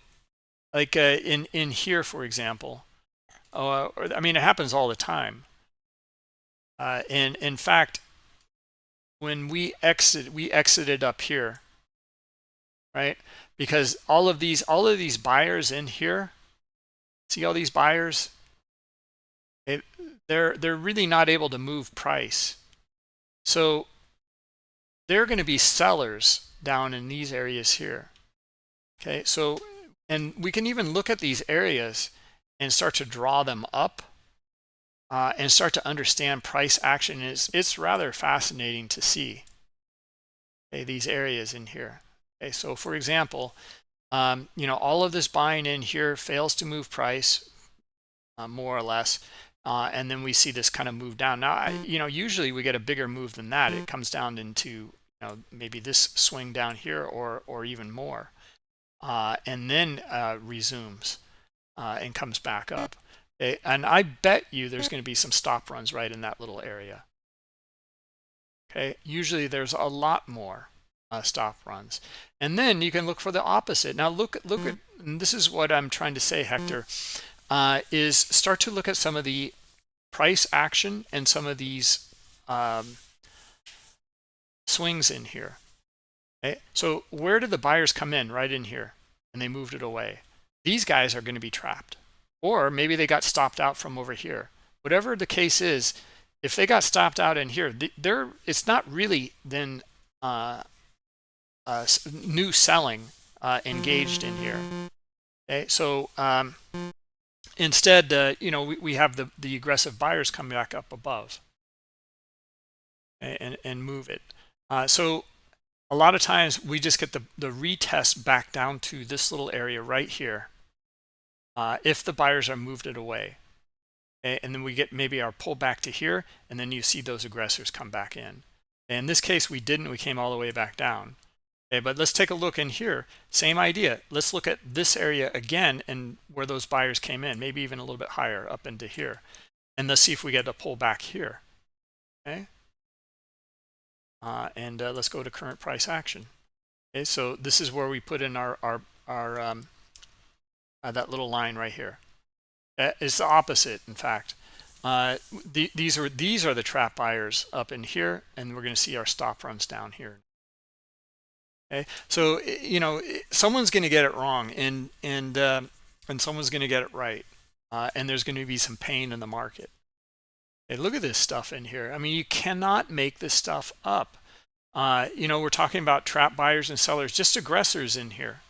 like in here, for example, I mean, it happens all the time. And in fact, when we exited up here, right? Because all of these buyers in here, see all these buyers, they're really not able to move price. So they're going to be sellers down in these areas here. Okay, so, and we can even look at these areas and start to draw them up and start to understand price action. It's rather fascinating to see, okay, these areas in here. Okay, so for example, you know, all of this buying in here fails to move price more or less, and then we see this kind of move down. Now, you know, usually we get a bigger move than that. It comes down into, you know, maybe this swing down here or even more, and then resumes and comes back up. Okay? And I bet you there's going to be some stop runs right in that little area. Okay, usually there's a lot more stop runs, and then you can look for the opposite. Now look at, and this is what I'm trying to say, Hector, is start to look at some of the price action and some of these swings in here. Okay, so where did the buyers come in? Right in here, and they moved it away. These guys are going to be trapped, or maybe they got stopped out from over here. Whatever the case is, if they got stopped out in here, it's not really then new selling engaged in here. Okay, so instead, you know, we have the aggressive buyers come back up above, okay, and move it. So a lot of times we just get the retest back down to this little area right here if the buyers are moved it away. Okay, and then we get maybe our pull back to here, and then you see those aggressors come back in. In this case, we didn't. We came all the way back down. Okay, but let's take a look in here. Same idea. Let's look at this area again and where those buyers came in, maybe even a little bit higher up into here. And let's see if we get a pull back here. Okay. And let's go to current price action. Okay, so this is where we put in our that little line right here. It's the opposite, in fact. These are the trap buyers up in here, and we're going to see our stop runs down here. Okay, so you know, someone's going to get it wrong, and someone's going to get it right, and there's going to be some pain in the market. Okay, look at this stuff in here. I mean, you cannot make this stuff up. You know, we're talking about trap buyers and sellers, just aggressors in here.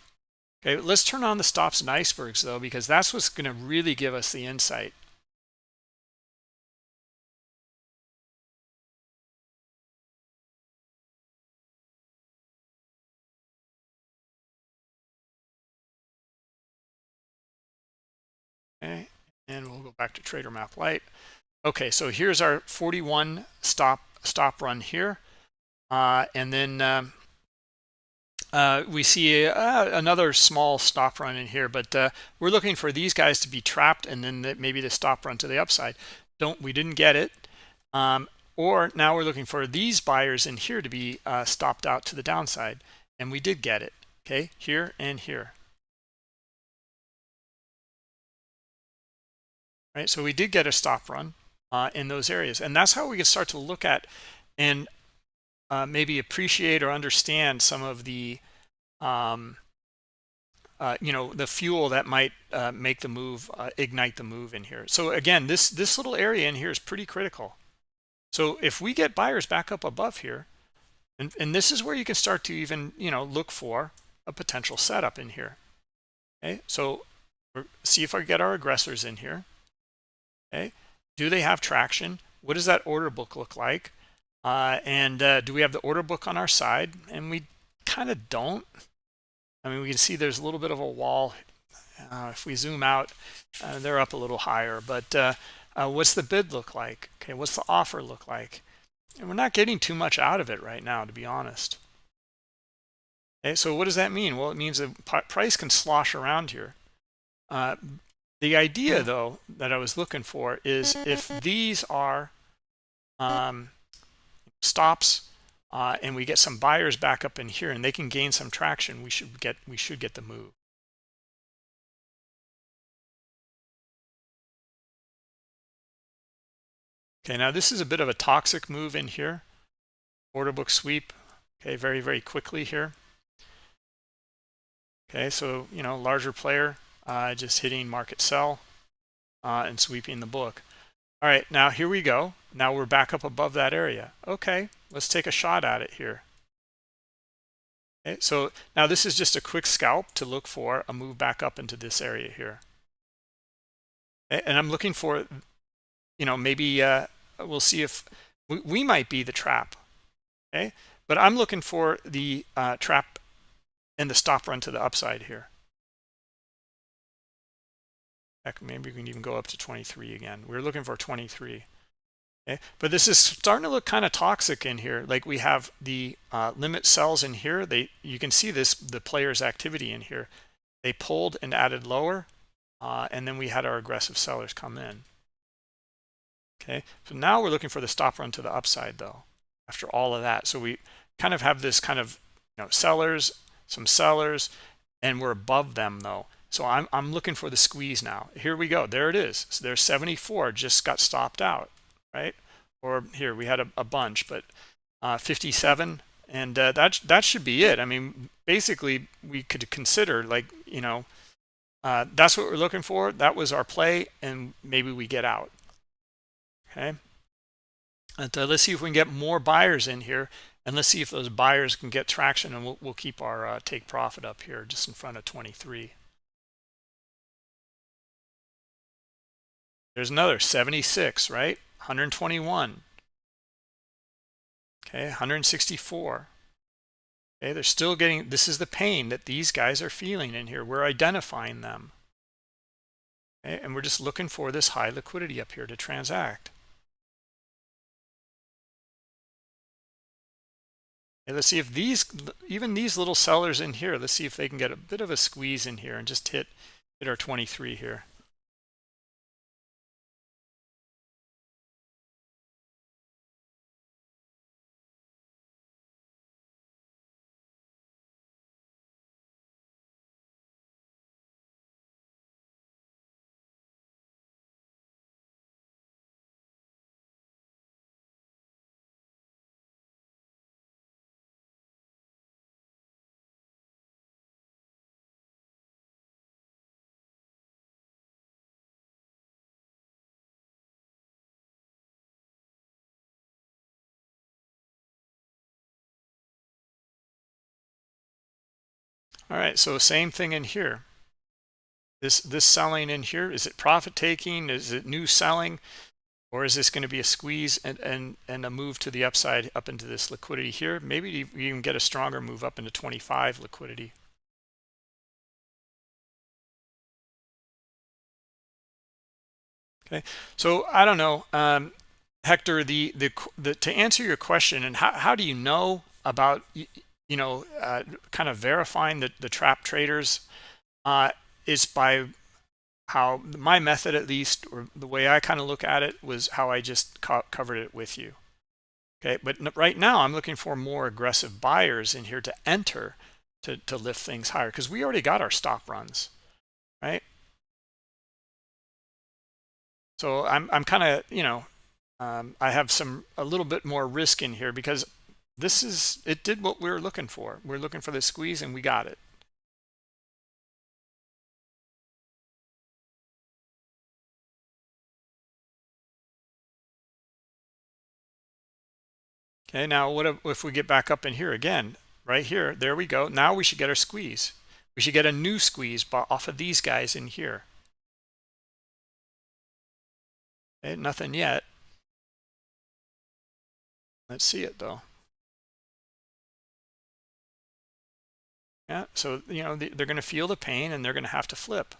Okay, let's turn on the stops and icebergs though, because that's what's going to really give us the insight. Okay, and we'll go back to Trader Map Lite. Okay, so here's our 41 stop run here, and then we see another small stop run in here, but we're looking for these guys to be trapped, and then maybe the stop run to the upside. We didn't get it, or now we're looking for these buyers in here to be stopped out to the downside, and we did get it. Okay, here and here. Right, so we did get a stop run in those areas, and that's how we can start to look at and maybe appreciate or understand some of the you know, the fuel that might make the move, ignite the move in here. So again, this little area in here is pretty critical. So if we get buyers back up above here, and this is where you can start to even, you know, look for a potential setup in here. Okay, so see if I get our aggressors in here. Okay, do they have traction? What does that order book look like? And do we have the order book on our side? And we kind of don't. I mean, we can see there's a little bit of a wall. If we zoom out, they're up a little higher. But what's the bid look like? Okay, what's the offer look like? And we're not getting too much out of it right now, to be honest. Okay, so what does that mean? Well, it means the price can slosh around here. The idea, though, that I was looking for is if these are stops and we get some buyers back up in here and they can gain some traction, we should get the move. Okay, now this is a bit of a toxic move in here. Order book sweep. Okay, very, very quickly here. Okay, so larger player just hitting market sell and sweeping the book. All right, now here we go. Now we're back up above that area. Okay, let's take a shot at it here. Okay, so now this is just a quick scalp to look for a move back up into this area here. Okay, and I'm looking for, maybe we'll see if we might be the trap. Okay, but I'm looking for the trap and the stop run to the upside here. Heck, maybe we can even go up to 23 again. We're looking for 23. Okay, but this is starting to look kind of toxic in here. Like we have the limit sells in here. You can see the players' activity in here. They pulled and added lower, and then we had our aggressive sellers come in. Okay, so now we're looking for the stop run to the upside though. After all of that, so we kind of have this kind of sellers, some sellers, and we're above them though. So I'm looking for the squeeze now. Here we go. There it is. So there's 74 just got stopped out, right? Or here we had a bunch, but 57, and that should be it. I mean, basically we could consider like that's what we're looking for. That was our play, and maybe we get out. Okay. And let's see if we can get more buyers in here, and let's see if those buyers can get traction, and we'll keep our take profit up here just in front of 23. There's another 76, right? 121. Okay, 164. Okay, they're still getting, this is the pain that these guys are feeling in here. We're identifying them. Okay, and we're just looking for this high liquidity up here to transact. Okay, let's see if even these little sellers in here, let's see if they can get a bit of a squeeze in here and just hit our 23 here. All right, so same thing in here. This selling in here, is it profit taking? Is it new selling? Or is this going to be a squeeze and a move to the upside up into this liquidity here? Maybe you can get a stronger move up into 25 liquidity. Okay, so I don't know, Hector. To answer your question, and how do you know about kind of verifying the trap traders? Is by how my method, at least, or the way I kind of look at it, was how I just covered it with you. Okay, but right now I'm looking for more aggressive buyers in here to enter to lift things higher, because we already got our stop runs, right? So I'm kind of I have a little bit more risk in here, because it did what we were looking for. We're looking for the squeeze and we got it. Okay, now what if we get back up in here again? Right here, there we go. Now we should get our squeeze. We should get a new squeeze off of these guys in here. Okay, nothing yet. Let's see it though. Yeah, so they're going to feel the pain and they're going to have to flip.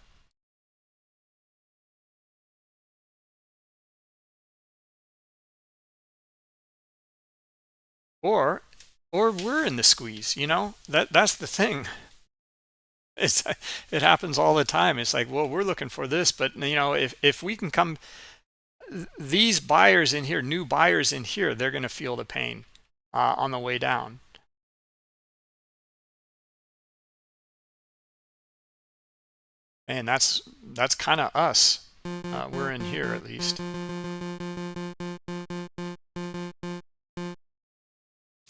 Or or we're in the squeeze, you know, that's the thing. It's, it happens all the time. It's like, well, we're looking for this, but you know, if we can come, these buyers in here, new buyers in here, they're going to feel the pain on the way down. And that's kind of us. We're in here at least.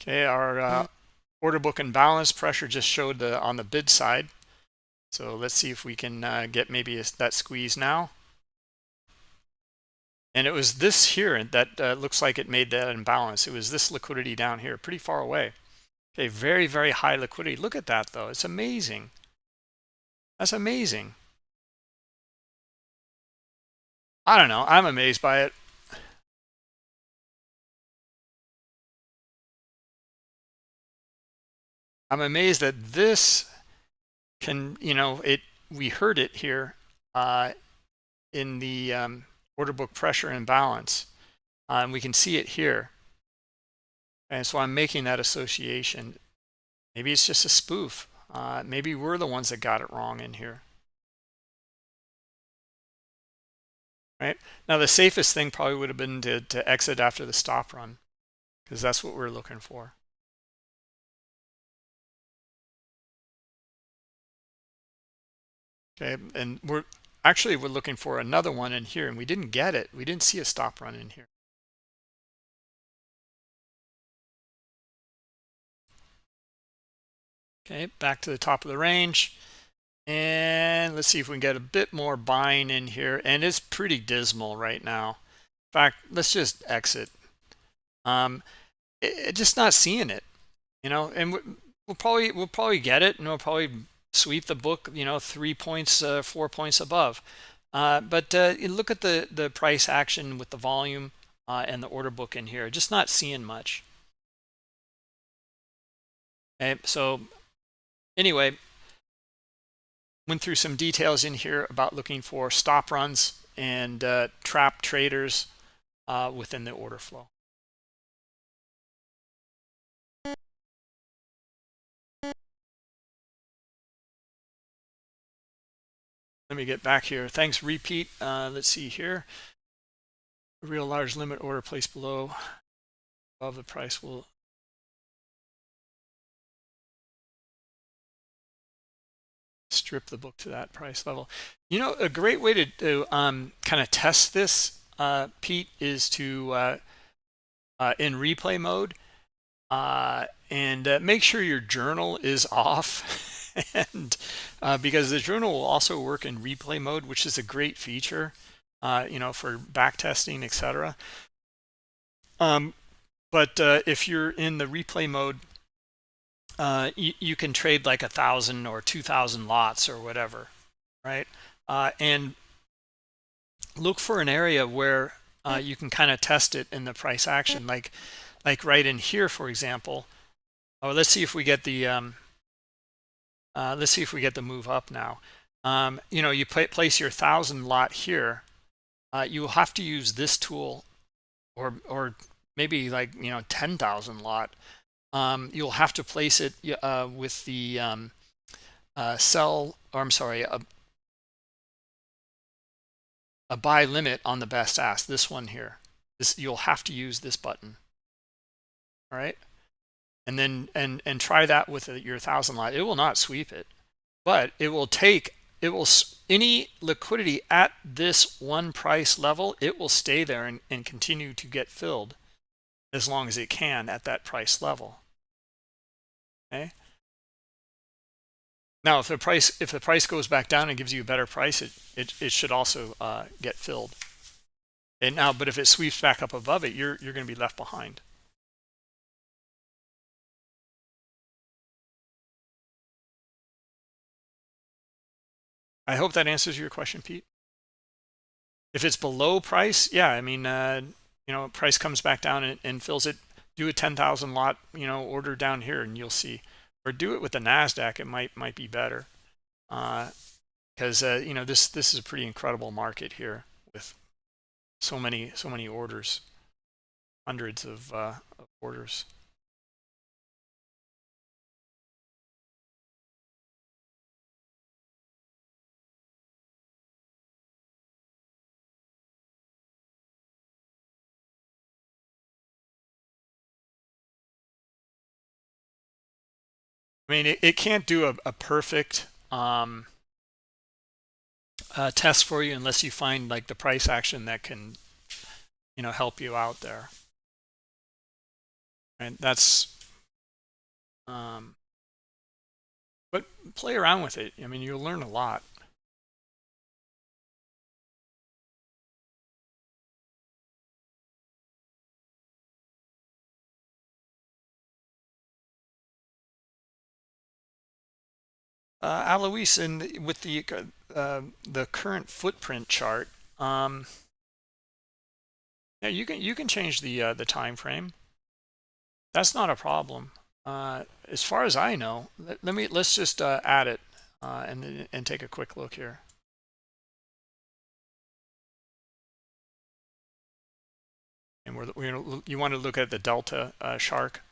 Okay, our order book imbalance pressure just showed on the bid side. So let's see if we can get maybe that squeeze now. And it was this here that looks like it made that imbalance. It was this liquidity down here, pretty far away. Okay, very, very high liquidity. Look at that, though. It's amazing. That's amazing. I don't know. I'm amazed by it. I'm amazed that this can, you know, we heard it here in the order book pressure imbalance. And we can see it here. And so I'm making that association. Maybe it's just a spoof. Maybe we're the ones that got it wrong in here. Right now, the safest thing probably would have been to exit after the stop run, because that's what we're looking for. Okay, and we're looking for another one in here, and we didn't get it. We didn't see a stop run in here. Okay, back to the top of the range, and let's see if we can get a bit more buying in here. And it's pretty dismal right now. In fact, let's just exit. Just not seeing it, you know. And we'll probably get it, and we'll probably sweep the book, you know, 3 points, 4 points above. But look at the price action with the volume and the order book in here. Just not seeing much. Okay, so anyway, went through some details in here about looking for stop runs and trap traders within the order flow. Let me get back here. Thanks, repeat. Let's see here. A real large limit order placed below above the price will strip the book to that price level. You know, a great way to kind of test this, Pete, is to in replay mode and make sure your journal is off. And because the journal will also work in replay mode, which is a great feature, you know, for back testing, etc. But if you're in the replay mode, you can trade like 1,000 or 2,000 lots or whatever, right? And look for an area where you can kind of test it in the price action, like right in here, for example. Oh, let's see if we get the move up now. You know, you place your 1,000 lot here. You will have to use this tool, or maybe like, you know, 10,000 lot. You'll have to place it with the sell, or I'm sorry, a buy limit on the best ask. This one here. You'll have to use this button. All right, and then and try that with your 1,000 lot. It will not sweep it, but it will any liquidity at this one price level. It will stay there and continue to get filled as long as it can at that price level. Okay. Now, if the price goes back down and gives you a better price, it should also get filled. And now, but if it sweeps back up above it, you're going to be left behind. I hope that answers your question, Pete. If it's below price, yeah, I mean, you know, price comes back down and fills it. Do a 10,000 lot, you know, order down here, and you'll see. Or do it with the Nasdaq. It might be better, because you know, this is a pretty incredible market here with so many orders, hundreds of orders. I mean, it can't do a perfect test for you unless you find like the price action that can, help you out there. And that's, but play around with it. I mean, you'll learn a lot. Alois, and with the current footprint chart, yeah, you can change the time frame. That's not a problem. As far as I know, let's just add it and take a quick look here. And you want to look at the delta shark.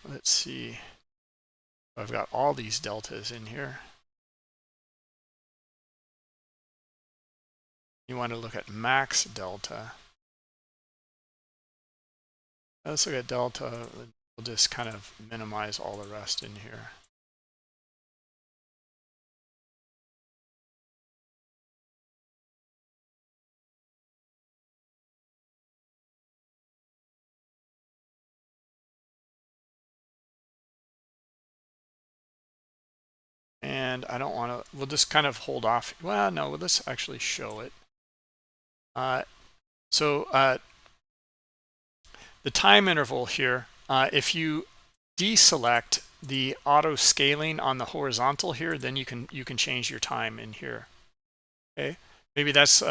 Let's see. I've got all these deltas in here. You want to look at max delta. Let's look at delta. We'll just kind of minimize all the rest in here. And I don't want to, we'll just kind of hold off. Well, no, let's actually show it. So the time interval here, if you deselect the auto scaling on the horizontal here, then you can change your time in here. Okay, maybe that's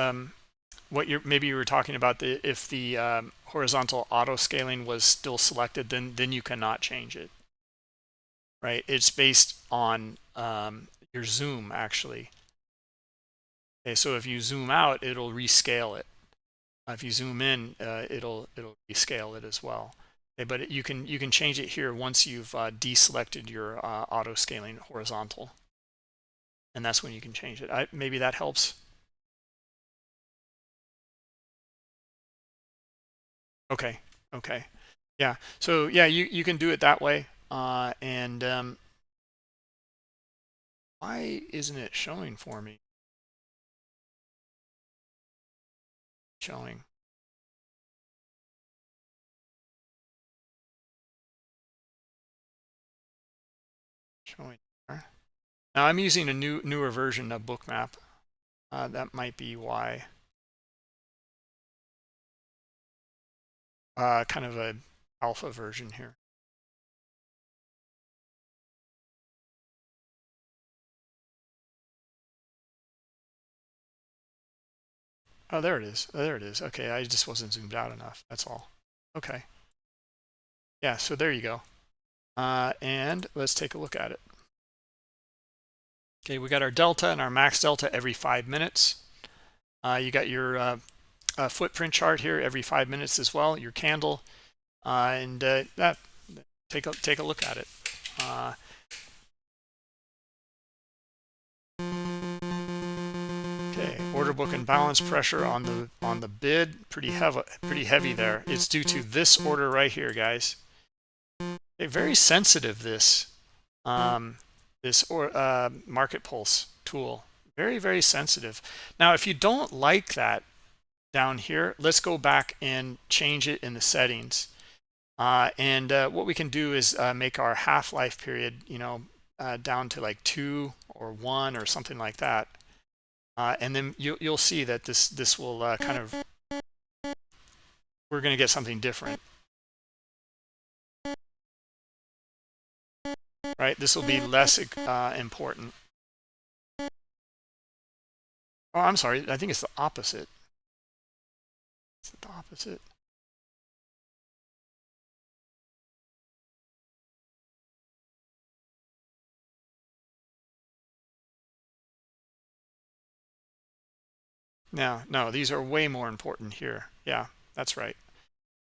what maybe you were talking about. If the horizontal auto scaling was still selected, then you cannot change it. Right? It's based on your zoom actually. Okay, so if you zoom out, it'll rescale it. If you zoom in, it'll rescale it as well. Okay, but you can change it here once you've deselected your auto scaling horizontal, and that's when you can change it. Maybe that helps. Okay. Yeah, so yeah, you can do it that way. And why isn't it showing for me? Showing there. Now I'm using a newer version of Bookmap. That might be why. Kind of a alpha version here. Oh, there it is. There it is. Okay, I just wasn't zoomed out enough. That's all. Okay. Yeah, so there you go. And let's take a look at it. Okay, we got our delta and our max delta every 5 minutes. You got your footprint chart here every 5 minutes as well, your candle. And take a look at it. Okay, order book and balance pressure on the bid, pretty heavy there. It's due to this order right here, guys. Okay, very sensitive this market pulse tool. Very sensitive. Now, if you don't like that down here, let's go back and change it in the settings. And what we can do is make our half-life period, down to like 2 or 1 or something like that. And then you'll see that this will kind of, we're going to get something different. Right? This will be less important. Oh, I'm sorry. I think it's the opposite. Is it the opposite? No, these are way more important here. Yeah, that's right.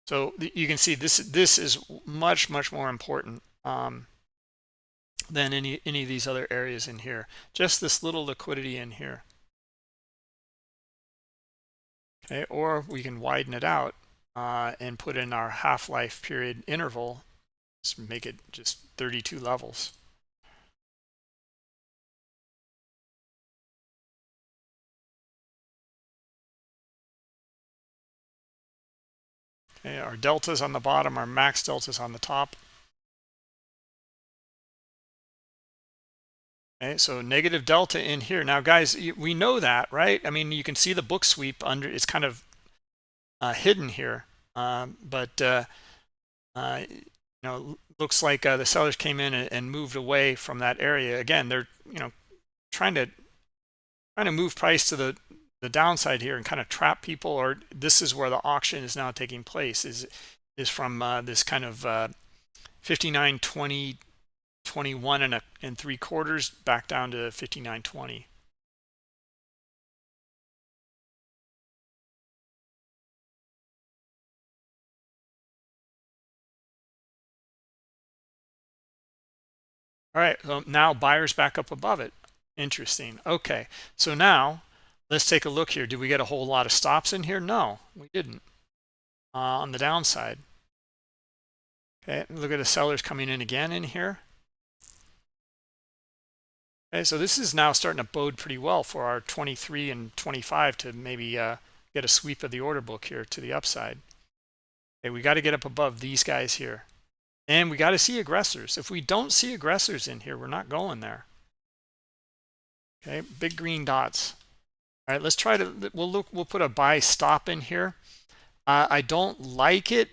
So you can see this is much more important than any of these other areas in here. Just this little liquidity in here. Okay, or we can widen it out and put in our half-life period interval. Let's make it just 32 levels. Okay, our deltas on the bottom, our max deltas on the top. Okay, so negative delta in here. Now, guys, we know that, right? I mean, you can see the book sweep under, it's kind of hidden here. Looks like the sellers came in and moved away from that area. Again, they're, trying to move price to the downside here and kind of trap people, or this is where the auction is now taking place, is from this kind of 59.20, 21 and 3/4 back down to 59.20. All right, so now buyers back up above it. Interesting. Okay, so now let's take a look here. Did we get a whole lot of stops in here? No, we didn't. On the downside. Okay, look at the sellers coming in again in here. Okay, so this is now starting to bode pretty well for our 23 and 25 to maybe get a sweep of the order book here to the upside. Okay, we got to get up above these guys here. And we got to see aggressors. If we don't see aggressors in here, we're not going there. Okay, big green dots. All right, let's try to, we'll put a buy stop in here. I don't like it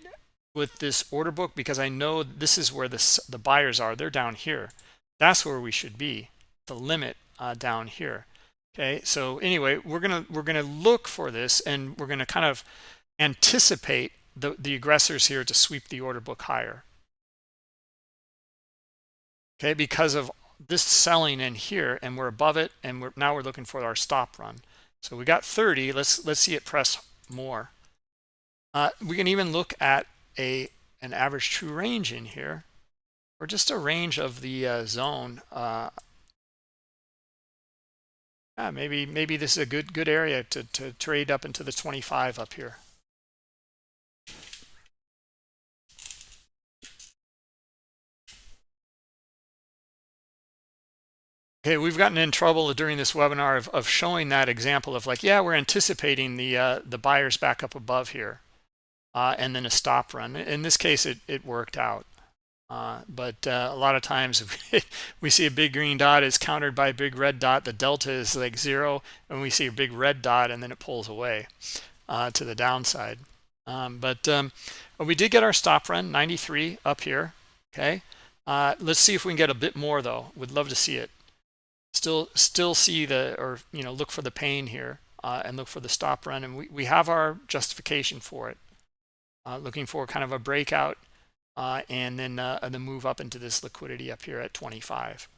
with this order book because I know this is where the buyers are. They're down here. That's where we should be. The limit down here. Okay, so anyway, we're gonna look for this, and we're gonna kind of anticipate the aggressors here to sweep the order book higher. Okay, because of this selling in here, and we're above it, and now we're looking for our stop run. So we got 30. Let's see it press more. We can even look at an average true range in here, or just a range of the zone. Yeah, maybe this is a good area to trade up into the 25 up here. Okay, we've gotten in trouble during this webinar of showing that example of like, yeah, we're anticipating the buyers back up above here, and then a stop run. In this case, it worked out. But a lot of times we see a big green dot is countered by a big red dot. The delta is like 0, and we see a big red dot, and then it pulls away to the downside. But we did get our stop run 93 up here. Okay, let's see if we can get a bit more though. Would love to see it. Still see look for the pain here, and look for the stop run, and we have our justification for it. Looking for kind of a breakout, and then move up into this liquidity up here at 25.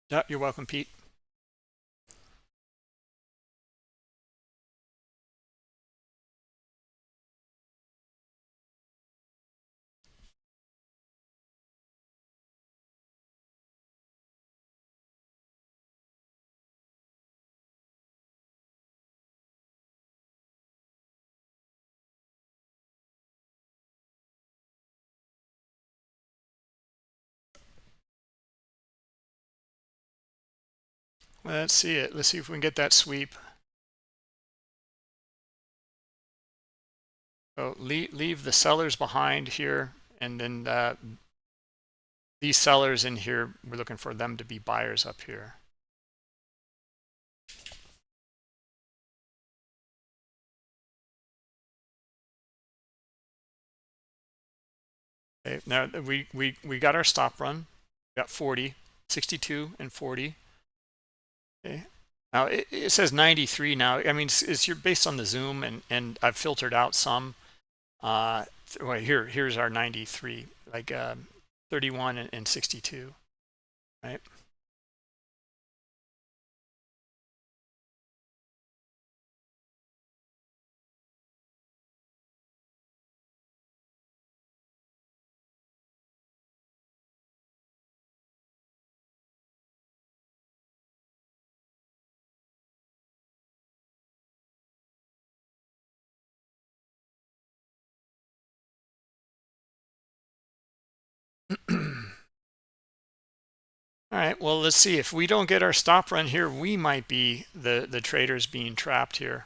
Yeah, you're welcome, Pete. Let's see it. Let's see if we can get that sweep. So leave the sellers behind here, and then these sellers in here, we're looking for them to be buyers up here. Okay, now we got our stop run. We got 40, 62, and 40. Okay. Now it says 93 now. I mean, it's you're based on the zoom, and I've filtered out some. Well, here's our 93, like 31 and 62, right? All right, well, let's see. If we don't get our stop run here, we might be the traders being trapped here.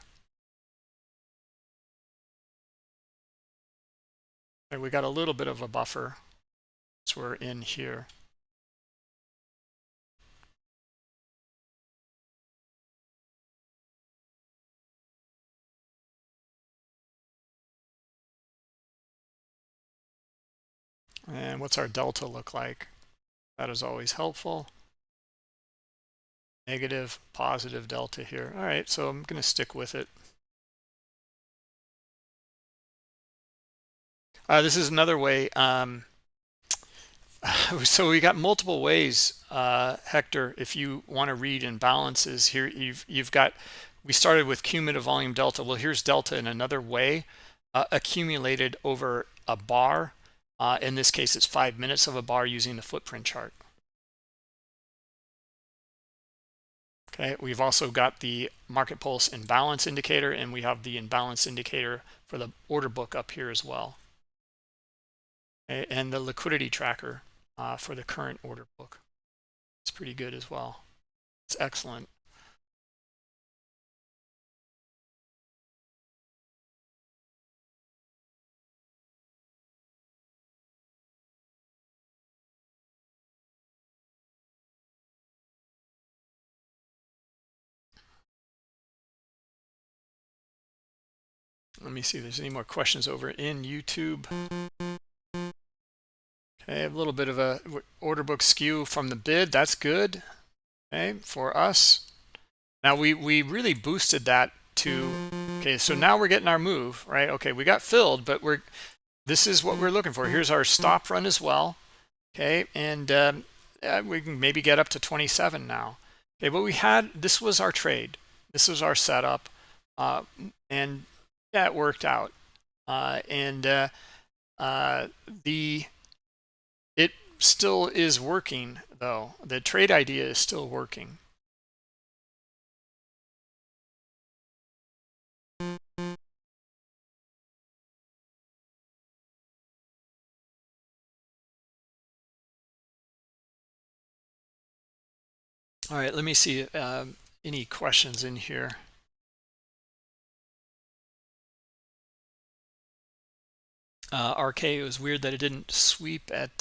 Okay, we got a little bit of a buffer, so we're in here. And what's our delta look like? That is always helpful. Negative, positive delta here. All right, so I'm going to stick with it. This is another way. So we got multiple ways, Hector. If you want to read imbalances here, you've got. We started with cumulative volume delta. Well, here's delta in another way, accumulated over a bar. In this case, it's 5 minutes of a bar using the footprint chart. Okay, we've also got the market pulse imbalance indicator, and we have the imbalance indicator for the order book up here as well. Okay, and the liquidity tracker for the current order book. It's pretty good as well. It's excellent. Let me see if there's any more questions over in YouTube. Okay, a little bit of a order book skew from the bid. That's good. Okay, for us. Now we really boosted that to. Okay, so now we're getting our move, right? Okay, we got filled, but this is what we're looking for. Here's our stop run as well. Okay, and we can maybe get up to 27 now. Okay, but this was our trade. This was our setup, and yeah, it worked out. It still is working though. The trade idea is still working. All right, let me see any questions in here. RK, it was weird that it didn't sweep at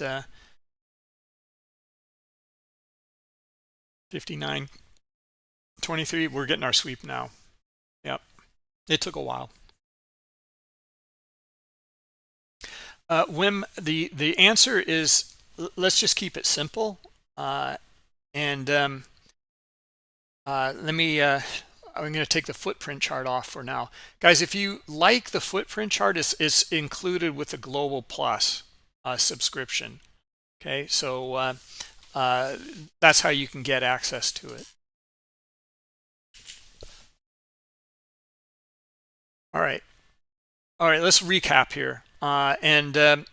59.23. We're getting our sweep now. Yep, it took a while. Wim, the answer is let's just keep it simple. And let me. I'm going to take the footprint chart off for now, guys. If you like the footprint chart, is included with the Global Plus subscription. Okay, so that's how you can get access to it. All right, let's recap here. Wim,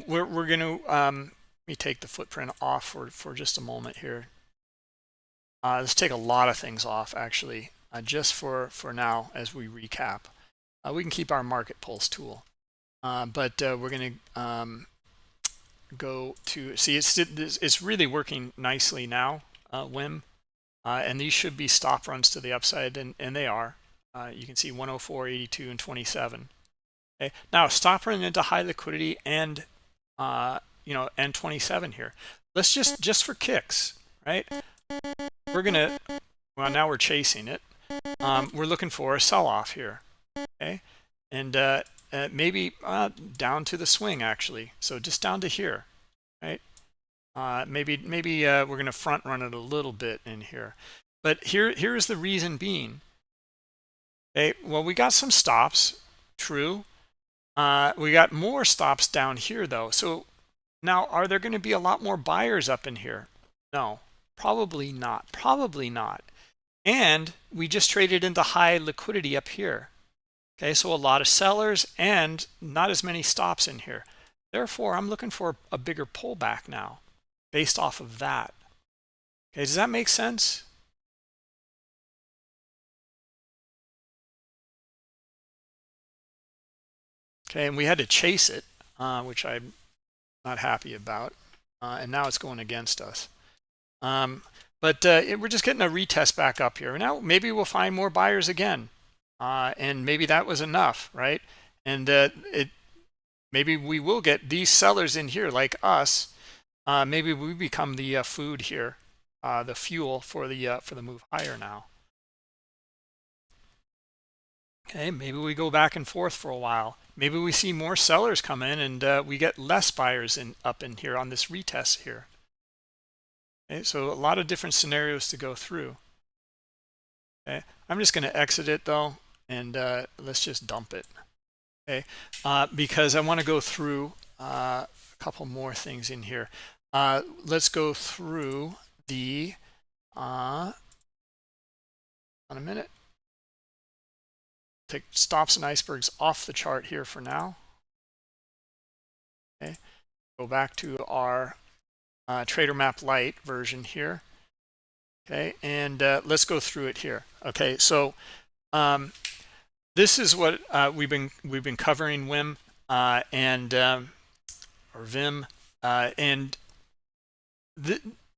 we're going to let me take the footprint off for just a moment here. Let's take a lot of things off actually, just for now as we recap. We can keep our market pulse tool, but we're going to go to see it's really working nicely now, Wim, and these should be stop runs to the upside, and they are. You can see 104, 82, and 27. Okay, now stop run into high liquidity and and 27 here. Let's just for kicks, right? We're gonna, well, now we're chasing it. We're looking for a sell-off here, okay, and maybe down to the swing actually. So just down to here, right? Maybe we're gonna front run it a little bit in here, but here's the reason being. Okay, well, we got some stops, true. We got more stops down here though. So now, are there going to be a lot more buyers up in here? No. Probably not. Probably not. And we just traded into high liquidity up here. Okay, so a lot of sellers and not as many stops in here. Therefore, I'm looking for a bigger pullback now based off of that. Okay, does that make sense? Okay, and we had to chase it, which I'm not happy about. and now it's going against us. But we're just getting a retest back up here. Now maybe we'll find more buyers again, and maybe that was enough, right? And maybe we will get these sellers in here like us. Maybe we become the food here, the fuel for the move higher now. Okay, maybe we go back and forth for a while. Maybe we see more sellers come in and we get less buyers up in here on this retest here. Okay, so a lot of different scenarios to go through. Okay, I'm just going to exit it though, and let's just dump it. Okay, because I want to go through a couple more things in here. Let's go through the on a minute. Take stops and icebergs off the chart here for now. Okay, go back to our Trader Map Lite version here. Okay, and let's go through it here. Okay, so this is what we've been covering, Wim and or Vim, and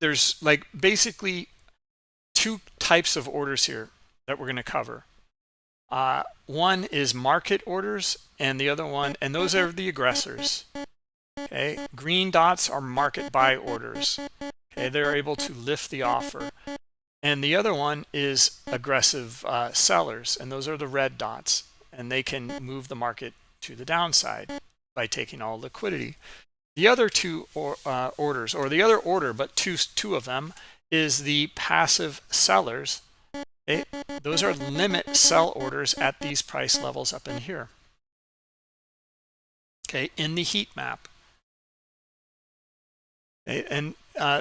there's like basically two types of orders here that we're going to cover. One is market orders, and the other one, and those are the aggressors. Okay, green dots are market buy orders. Okay, they're able to lift the offer. And the other one is aggressive sellers, and those are the red dots, and they can move the market to the downside by taking all liquidity. The other two orders, or the other order, but two of them, is the passive sellers. Okay? Those are limit sell orders at these price levels up in here. Okay, in the heat map. Okay, and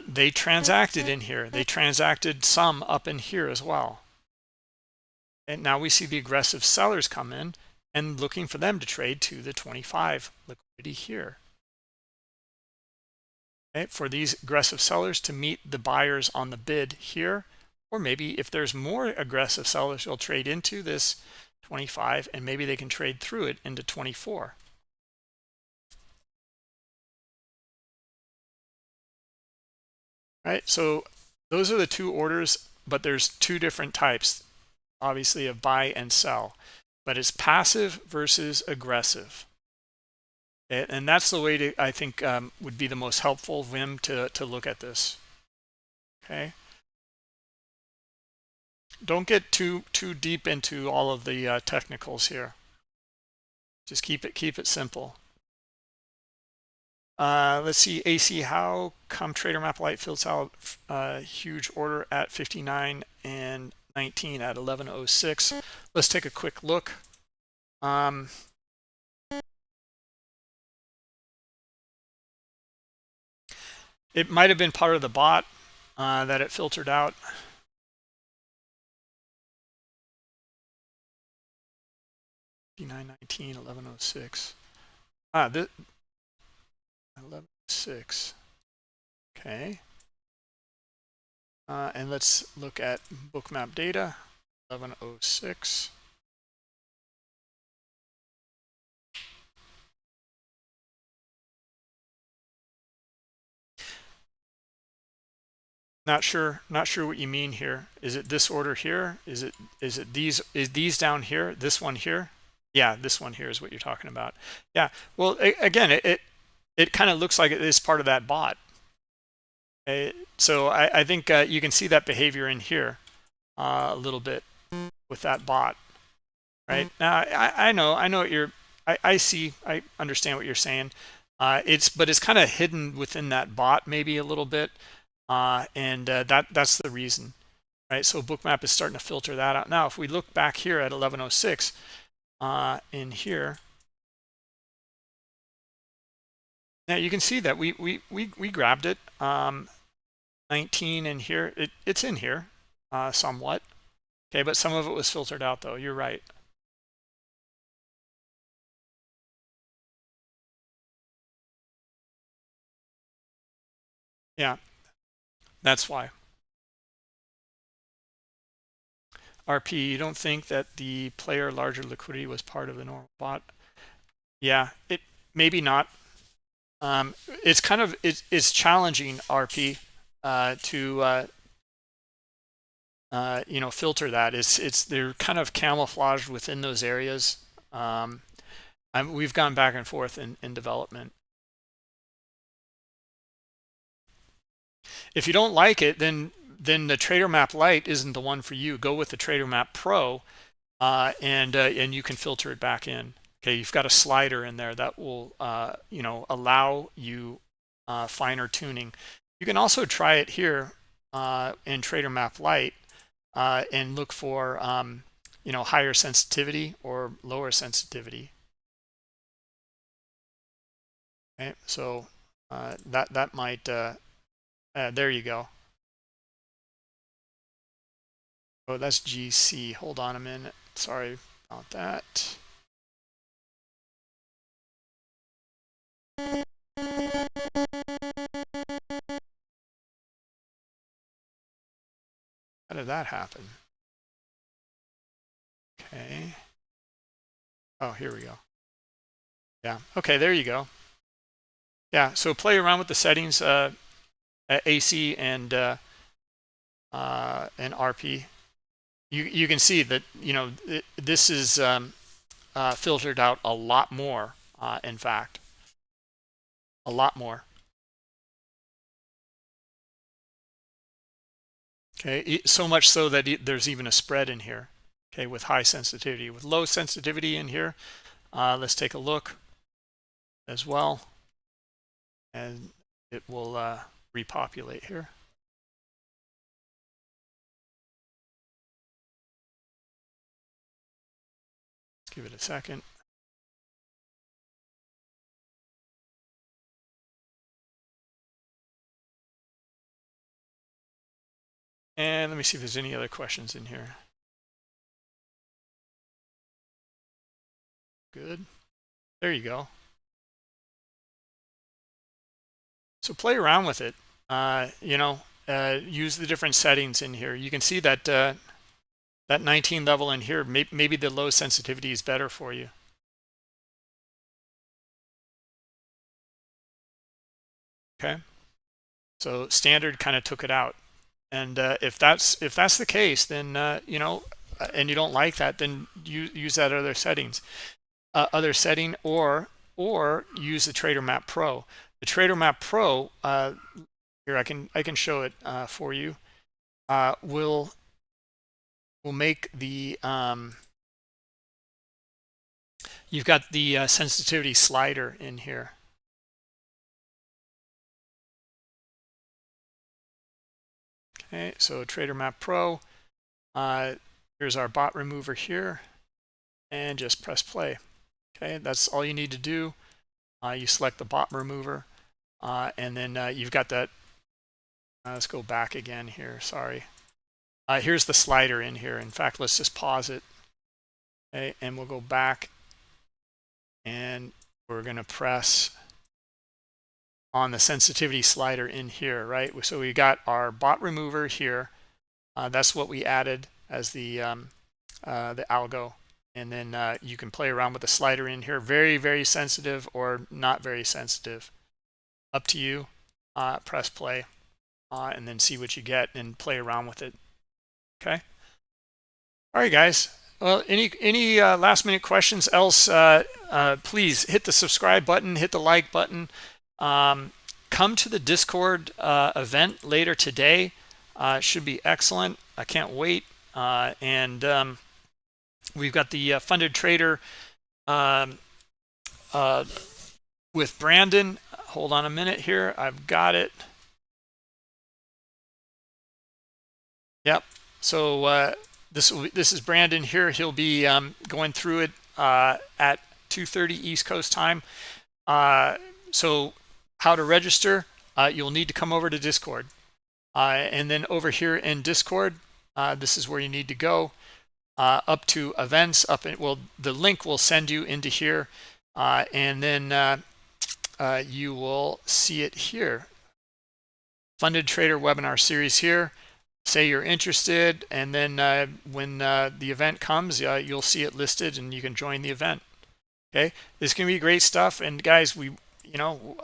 they transacted in here. They transacted some up in here as well. And now we see the aggressive sellers come in and looking for them to trade to the 25 liquidity here. Okay, for these aggressive sellers to meet the buyers on the bid here, or maybe if there's more aggressive sellers, they'll trade into this 25 and maybe they can trade through it into 24. Right, so those are the two orders, but there's two different types, obviously, of buy and sell, but it's passive versus aggressive. And that's the way to, I think, would be the most helpful, Vim, to look at this. Okay, don't get too deep into all of the technicals here. Just keep it simple. Let's see, AC, how come Trader Map Lite fills out a huge order at 59 and 19 at 1106? Let's take a quick look. It might have been part of the bot that it filtered out. $59.19, 1106. This 1106. Okay. And let's look at bookmap data. 1106. Not sure what you mean here. Is it this order here? Is it these down here? This one here? Yeah, this one here is what you're talking about. Yeah. Well, again, it kind of looks like it is part of that bot. So I think you can see that behavior in here a little bit with that bot, right? Now I know what you're. I understand what you're saying. But it's kind of hidden within that bot maybe a little bit. And that's the reason, right? So bookmap is starting to filter that out. Now if we look back here at 1106 in here, now you can see that we grabbed it. 19 in here, it's in here somewhat. Okay, but some of it was filtered out though. You're right. Yeah, that's why. RP, you don't think that the player larger liquidity was part of the normal bot? Yeah, it maybe not. It's kind of it's challenging RP to filter that. It's they're kind of camouflaged within those areas. We've gone back and forth in development. If you don't like it, then the Trader Map Lite isn't the one for you. Go with the Trader Map Pro, and you can filter it back in. Okay, you've got a slider in there that will allow you finer tuning. You can also try it here in Trader Map Lite and look for higher sensitivity or lower sensitivity. Okay, so that might there you go. Oh, that's GC. Hold on a minute. Sorry about that. How did that happen? Okay. Oh, here we go. Yeah. Okay, there you go. Yeah. So play around with the settings, AC and RP. You can see that this is filtered out a lot more. In fact, a lot more. Okay, so much so that there's even a spread in here. Okay, with high sensitivity. With low sensitivity in here, let's take a look as well, and it will repopulate here. Let's give it a second. And let me see if there's any other questions in here. Good. There you go. So play around with it. Use the different settings in here. You can see that that 19 level in here, maybe the low sensitivity is better for you. Okay. So standard kind of took it out. And if that's the case, then and you don't like that, then use that other settings, or use the Trader Map Pro. The Trader Map Pro, here I can show it for you. Will make the you've got the sensitivity slider in here. Okay, so Trader Map Pro. Here's our bot remover here, and just press play. Okay, that's all you need to do. You select the bot remover, and then you've got that. Let's go back again here. Sorry. Here's the slider in here. In fact, let's just pause it. Okay, and we'll go back, and we're going to press on the sensitivity slider in here, right? So we got our bot remover here. That's what we added as the algo, and then you can play around with the slider in here. Very, very sensitive or not very sensitive, up to you. Press play, and then see what you get and play around with it. Okay. All right, guys. Well, any last minute questions? Else, please hit the subscribe button, hit the like button. Come to the Discord event later today. Should be excellent. I can't wait. And we've got the funded trader with Brandon. Hold on a minute here. I've got it. Yep. So this is Brandon here. He'll be going through it at 2:30 East Coast time. So how to register? You'll need to come over to Discord, and then over here in Discord, this is where you need to go. Up to events. The link will send you into here, and then you will see it here. Funded Trader Webinar Series here. Say you're interested, and then when the event comes, you'll see it listed, and you can join the event. Okay, this can be great stuff. And guys, we you know,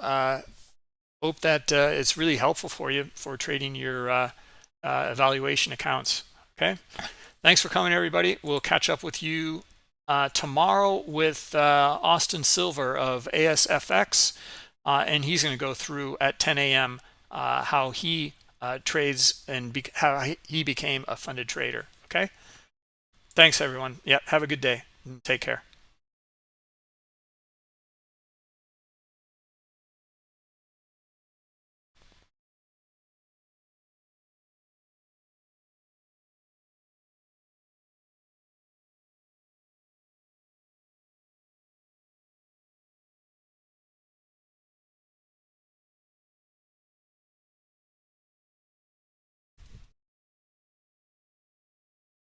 hope that it's really helpful for you for trading your evaluation accounts. Okay, thanks for coming, everybody. We'll catch up with you tomorrow with Austin Silver of ASFX, and he's going to go through at 10 a.m. How he trades and how he became a funded trader. Okay, thanks everyone. Yep, have a good day. Take care.